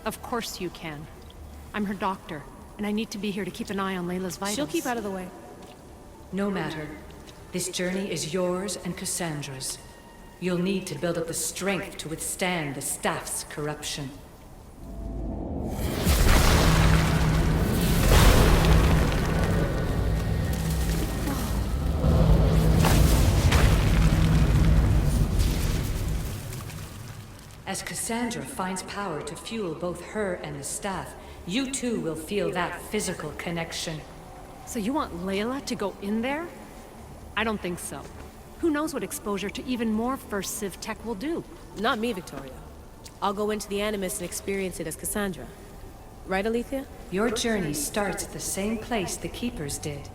Of course you can. I'm her doctor, and I need to be here to keep an eye on Layla's vitals. She'll keep out of the way. No matter. This journey is yours and Cassandra's. You'll need to build up the strength to withstand the staff's corruption. As Cassandra finds power to fuel both her and the staff, you too will feel that physical connection. So you want Layla to go in there? I don't think so. Who knows what exposure to even more First Civ tech will do? Not me, Victoria. I'll go into the Animus and experience it as Cassandra. Right, Alethea? Your journey starts at the same place the Keepers did.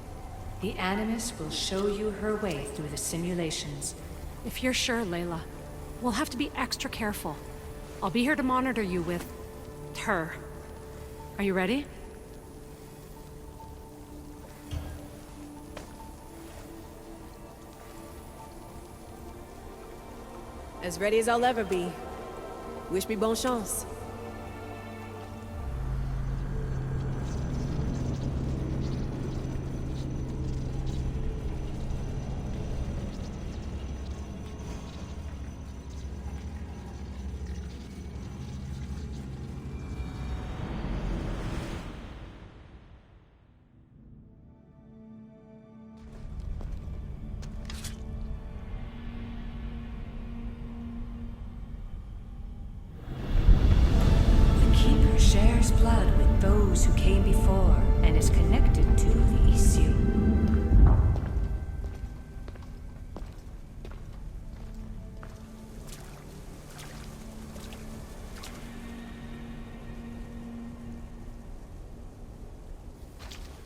The Animus will show you her way through the simulations. If you're sure, Layla, we'll have to be extra careful. I'll be here to monitor you with... her. Are you ready? As ready as I'll ever be. Wish me bonne chance. Shares blood with those who came before and is connected to the Isu.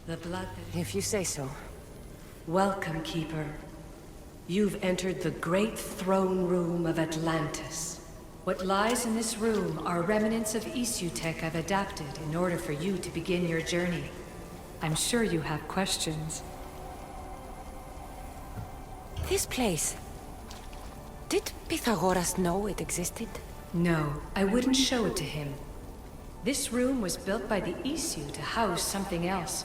The blood that... If you say so. Welcome, Keeper. You've entered the great throne room of Atlantis. What lies in this room are remnants of Isu tech I've adapted in order for you to begin your journey. I'm sure you have questions. This place... Did Pythagoras know it existed? No, I wouldn't show it to him. This room was built by the Isu to house something else.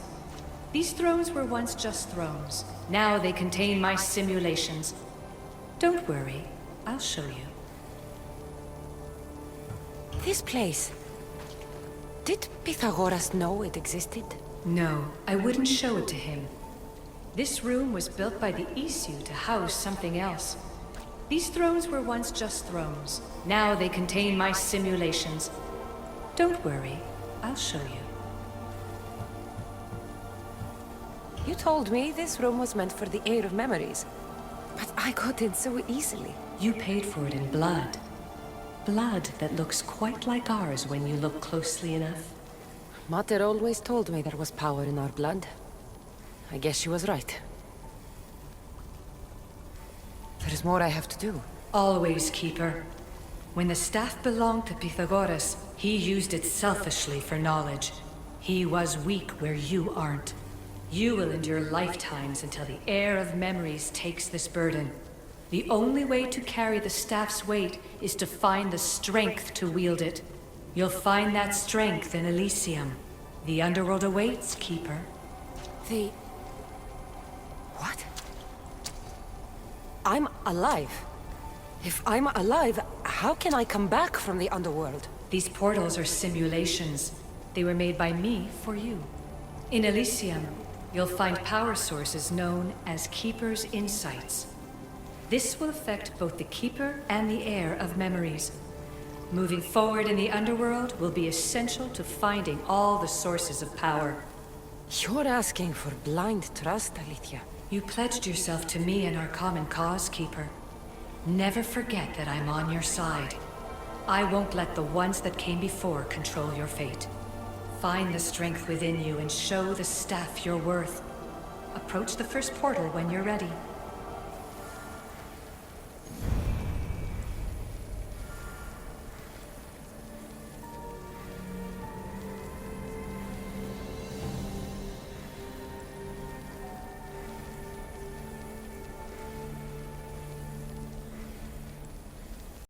These thrones were once just thrones. Now they contain my simulations. Don't worry, I'll show you. This place... Did Pythagoras know it existed? No, I wouldn't show it to him. This room was built by the Isu to house something else. These thrones were once just thrones. Now they contain my simulations. Don't worry, I'll show you. You told me this room was meant for the heir of memories. But I got in so easily. You paid for it in blood. Blood that looks quite like ours when you look closely enough. Mater always told me there was power in our blood. I guess she was right. There's more I have to do. Always, Keeper. When the staff belonged to Pythagoras, he used it selfishly for knowledge. He was weak where you aren't. You will endure lifetimes until the heir of memories takes this burden. The only way to carry the staff's weight is to find the strength to wield it. You'll find that strength in Elysium. The underworld awaits, Keeper. The... What? I'm alive. If I'm alive, how can I come back from the underworld? These portals are simulations. They were made by me for you. In Elysium, you'll find power sources known as Keeper's Insights. This will affect both the Keeper and the heir of memories. Moving forward in the underworld will be essential to finding all the sources of power. You're asking for blind trust, Alethea. You pledged yourself to me and our common cause, Keeper. Never forget that I'm on your side. I won't let the ones that came before control your fate. Find the strength within you and show the staff your worth. Approach the first portal when you're ready.